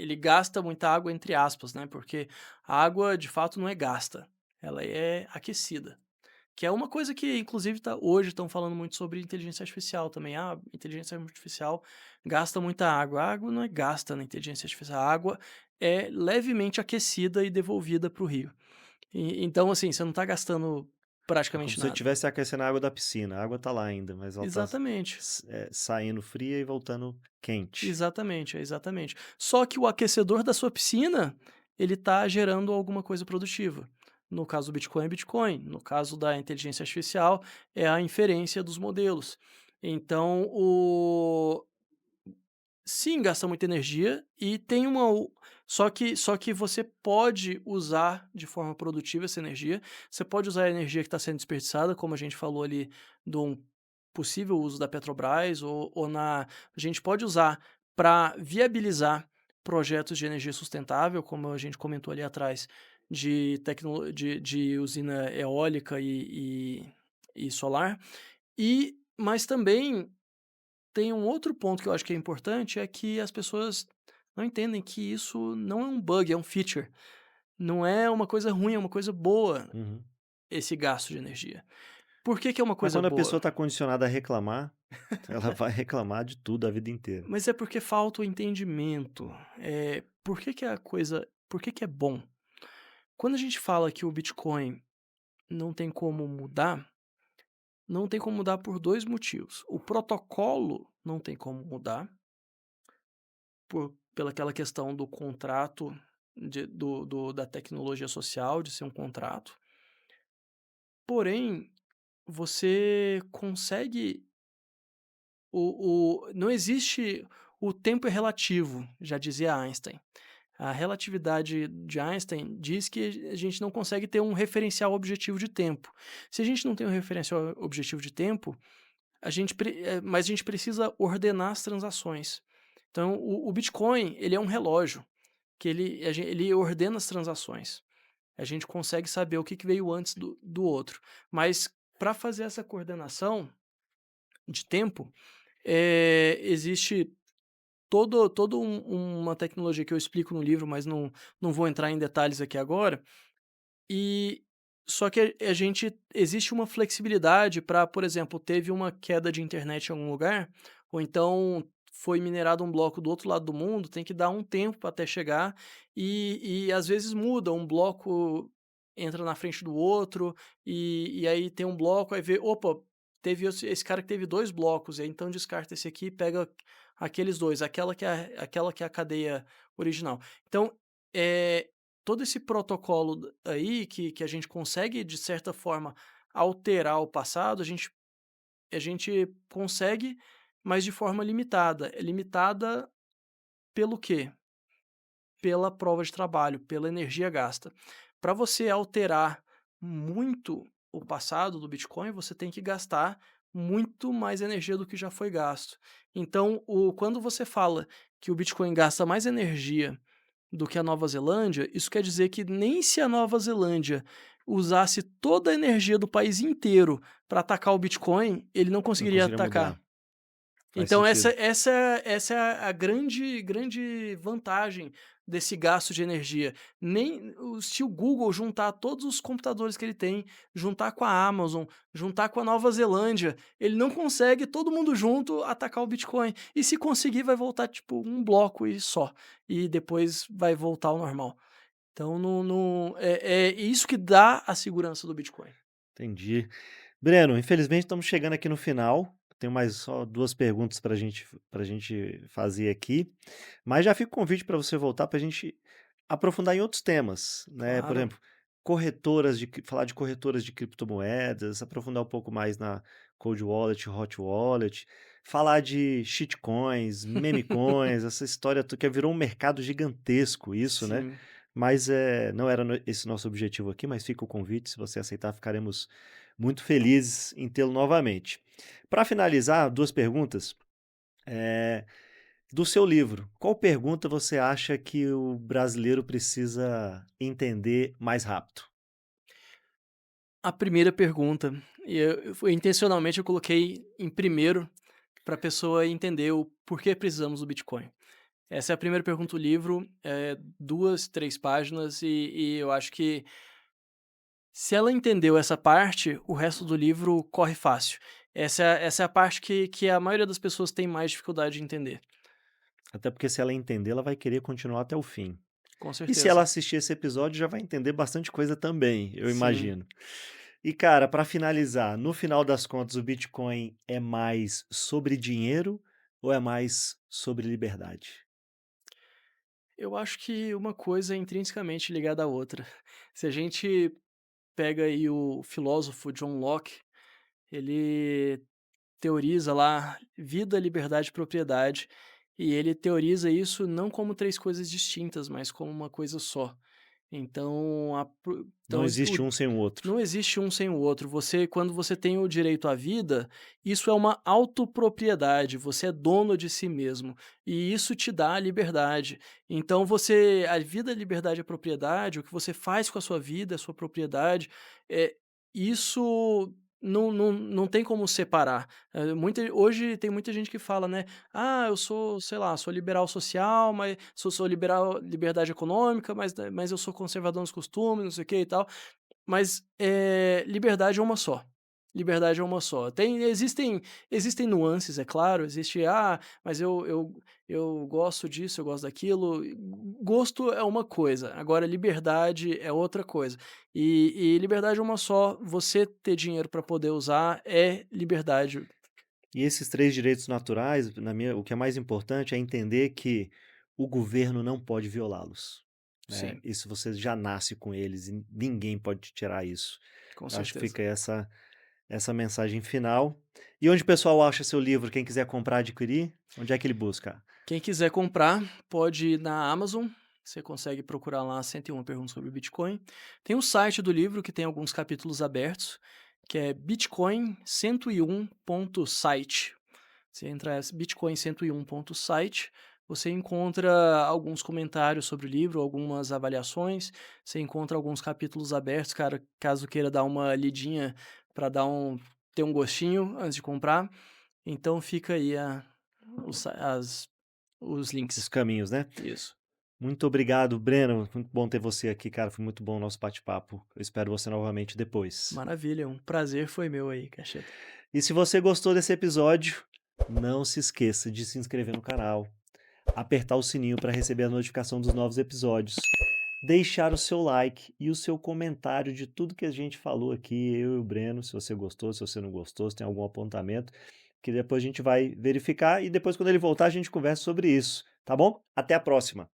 entre aspas, né, porque a água de fato não é gasta, ela é aquecida. Que é uma coisa que inclusive hoje estão falando muito sobre inteligência artificial também. Ah, inteligência artificial gasta muita água. A água não é gasta na inteligência artificial, a água é levemente aquecida e devolvida para o rio. Então, assim, você não está gastando é como praticamente se você nada. estivesse aquecendo a água da piscina, a água tá lá ainda, mas ela tá Exatamente. saindo fria e voltando quente. Exatamente, exatamente. Só que o aquecedor da sua piscina, ele está gerando alguma coisa produtiva. No caso do Bitcoin é Bitcoin, no caso da inteligência artificial é a inferência dos modelos. Então, sim, gasta muita energia e tem só que você pode usar de forma produtiva essa energia. Você pode usar a energia que está sendo desperdiçada, como a gente falou ali, de um possível uso da Petrobras, a gente pode usar para viabilizar projetos de energia sustentável, como a gente comentou ali atrás, de usina eólica e solar. Mas também tem um outro ponto que eu acho que é importante, é que as pessoas não entendem que isso não é um bug, é um feature. Não é uma coisa ruim, é uma coisa boa Uhum. esse gasto de energia. Por que que é uma Mas coisa quando a pessoa boa? está condicionada a reclamar, ela vai reclamar de tudo a vida inteira. Mas é porque falta o entendimento. Por que que é bom? Quando a gente fala que o Bitcoin não tem como mudar, não tem como mudar por 2 motivos. O protocolo não tem como mudar, pela aquela questão do contrato, da tecnologia social, de ser um contrato. Porém, você consegue não existe, o tempo é relativo, já dizia Einstein. A relatividade de Einstein diz que a gente não consegue ter um referencial objetivo de tempo. Se a gente não tem um referencial objetivo de tempo, mas a gente precisa ordenar as transações. Então o Bitcoin, ele é um relógio, que ele ordena as transações. A gente consegue saber o que que veio antes do outro. Mas para fazer essa coordenação de tempo, existe uma tecnologia que eu explico no livro, mas não vou entrar em detalhes aqui agora. E só que a gente existe uma flexibilidade para, por exemplo, teve uma queda de internet em algum lugar, ou então foi minerado um bloco do outro lado do mundo, tem que dar um tempo até chegar, e às vezes muda um bloco entra na frente do outro, e aí tem um bloco, aí vê, opa, teve esse cara que teve 2 blocos, e aí então descarta esse aqui e pega aqueles 2, aquela que é a cadeia original. Então, é todo esse protocolo aí que a gente consegue, de certa forma, alterar o passado, a gente consegue, mas de forma limitada. É limitada pelo quê? Pela prova de trabalho, pela energia gasta. Para você alterar muito o passado do Bitcoin, você tem que gastar muito mais energia do que já foi gasto. Então, quando você fala que o Bitcoin gasta mais energia do que a Nova Zelândia, isso quer dizer que nem se a Nova Zelândia usasse toda a energia do país inteiro para atacar o Bitcoin, ele não Não conseguiria conseguiria atacar. mudar. Faz Então sentido. essa é a grande vantagem desse gasto de energia. Nem o se o Google juntar todos os computadores que ele tem, juntar com a Amazon, juntar com a Nova Zelândia, ele não consegue todo mundo junto atacar o Bitcoin. E se conseguir, vai voltar tipo um bloco e só, e depois vai voltar ao normal. Então é isso que dá a segurança do Bitcoin. Entendi. Breno, infelizmente estamos chegando aqui no final. Tenho mais só 2 perguntas para gente fazer aqui, mas já fica o convite para você voltar para a gente aprofundar em outros temas, né, por Claro. exemplo, falar de corretoras de criptomoedas, aprofundar um pouco mais na cold wallet, hot wallet, falar de shitcoins, meme coins, essa história que virou um mercado gigantesco isso, né, Sim. mas, não era esse nosso objetivo aqui, mas fica o convite, se você aceitar ficaremos muito felizes em tê-lo novamente. Para finalizar, 2 perguntas, eh, do seu livro, qual pergunta você acha que o brasileiro precisa entender mais rápido? A primeira pergunta, e intencionalmente eu coloquei em primeiro, para a pessoa entender o porquê precisamos do Bitcoin. Essa é a primeira pergunta do livro, 2, 3 páginas, e eu acho que se ela entendeu essa parte, o resto do livro corre fácil. Essa é a parte que a maioria das pessoas tem mais dificuldade de entender. Até porque se ela entender, ela vai querer continuar até o fim. Com E se ela certeza. assistir esse episódio, já vai entender bastante coisa também, eu Sim. imagino. E cara, para finalizar, no final das contas, o Bitcoin é mais sobre dinheiro ou é mais sobre liberdade? Eu acho que uma coisa é intrinsecamente ligada à outra. Se a gente pega aí o filósofo John Locke, ele teoriza lá vida, liberdade e propriedade, e ele teoriza isso não como 3 coisas distintas, mas como uma coisa só. Então Não o existe um sem o outro. não existe um sem o outro. Quando você tem o direito à vida, isso é uma autopropriedade, você é dono de si mesmo, e isso te dá a liberdade. Então a vida, a liberdade e a propriedade, o que você faz com a sua vida, a sua propriedade, isso não tem como separar. Hoje tem muita gente que fala, né: "Ah, eu sou, sei lá, sou liberal social, mas sou liberal liberdade econômica, mas eu sou conservador nos costumes, não sei o que e tal". Mas, liberdade é uma só. Liberdade é uma só. Existem nuances, é claro, mas eu gosto disso, eu gosto daquilo. Gosto é uma coisa, agora liberdade é outra coisa. E liberdade é uma só, você ter dinheiro para poder usar é liberdade. E esses 3 direitos naturais, o que é mais importante é entender que o governo não pode violá-los, né. Sim, Isso você já nasce com eles e ninguém pode te tirar isso. com Eu acho que certeza. fica essa mensagem final. E onde o pessoal acha seu livro? Quem quiser comprar, adquirir, onde é que ele busca? Quem quiser comprar, pode ir na Amazon, você consegue procurar lá 101 perguntas sobre o Bitcoin. Tem o site do livro que tem alguns capítulos abertos, que é bitcoin101.site. Você entra bitcoin101.site, você encontra alguns comentários sobre o livro, algumas avaliações, você encontra alguns capítulos abertos, cara, caso queira dar uma lidinha para ter um gostinho antes de comprar. Então fica aí os Os links. caminhos, né. Isso. Muito obrigado, Breno, muito bom ter você aqui, cara, foi muito bom o nosso bate-papo. Eu espero você novamente depois. Maravilha, um prazer foi meu aí, Cacheta. E se você gostou desse episódio, não se esqueça de se inscrever no canal, apertar o sininho para receber a notificação dos novos episódios. deixar o seu like e o seu comentário de tudo que a gente falou aqui, eu e o Breno, se você gostou, se você não gostou, se tem algum apontamento, que depois a gente vai verificar e depois quando ele voltar a gente conversa sobre isso, tá bom? Até a próxima.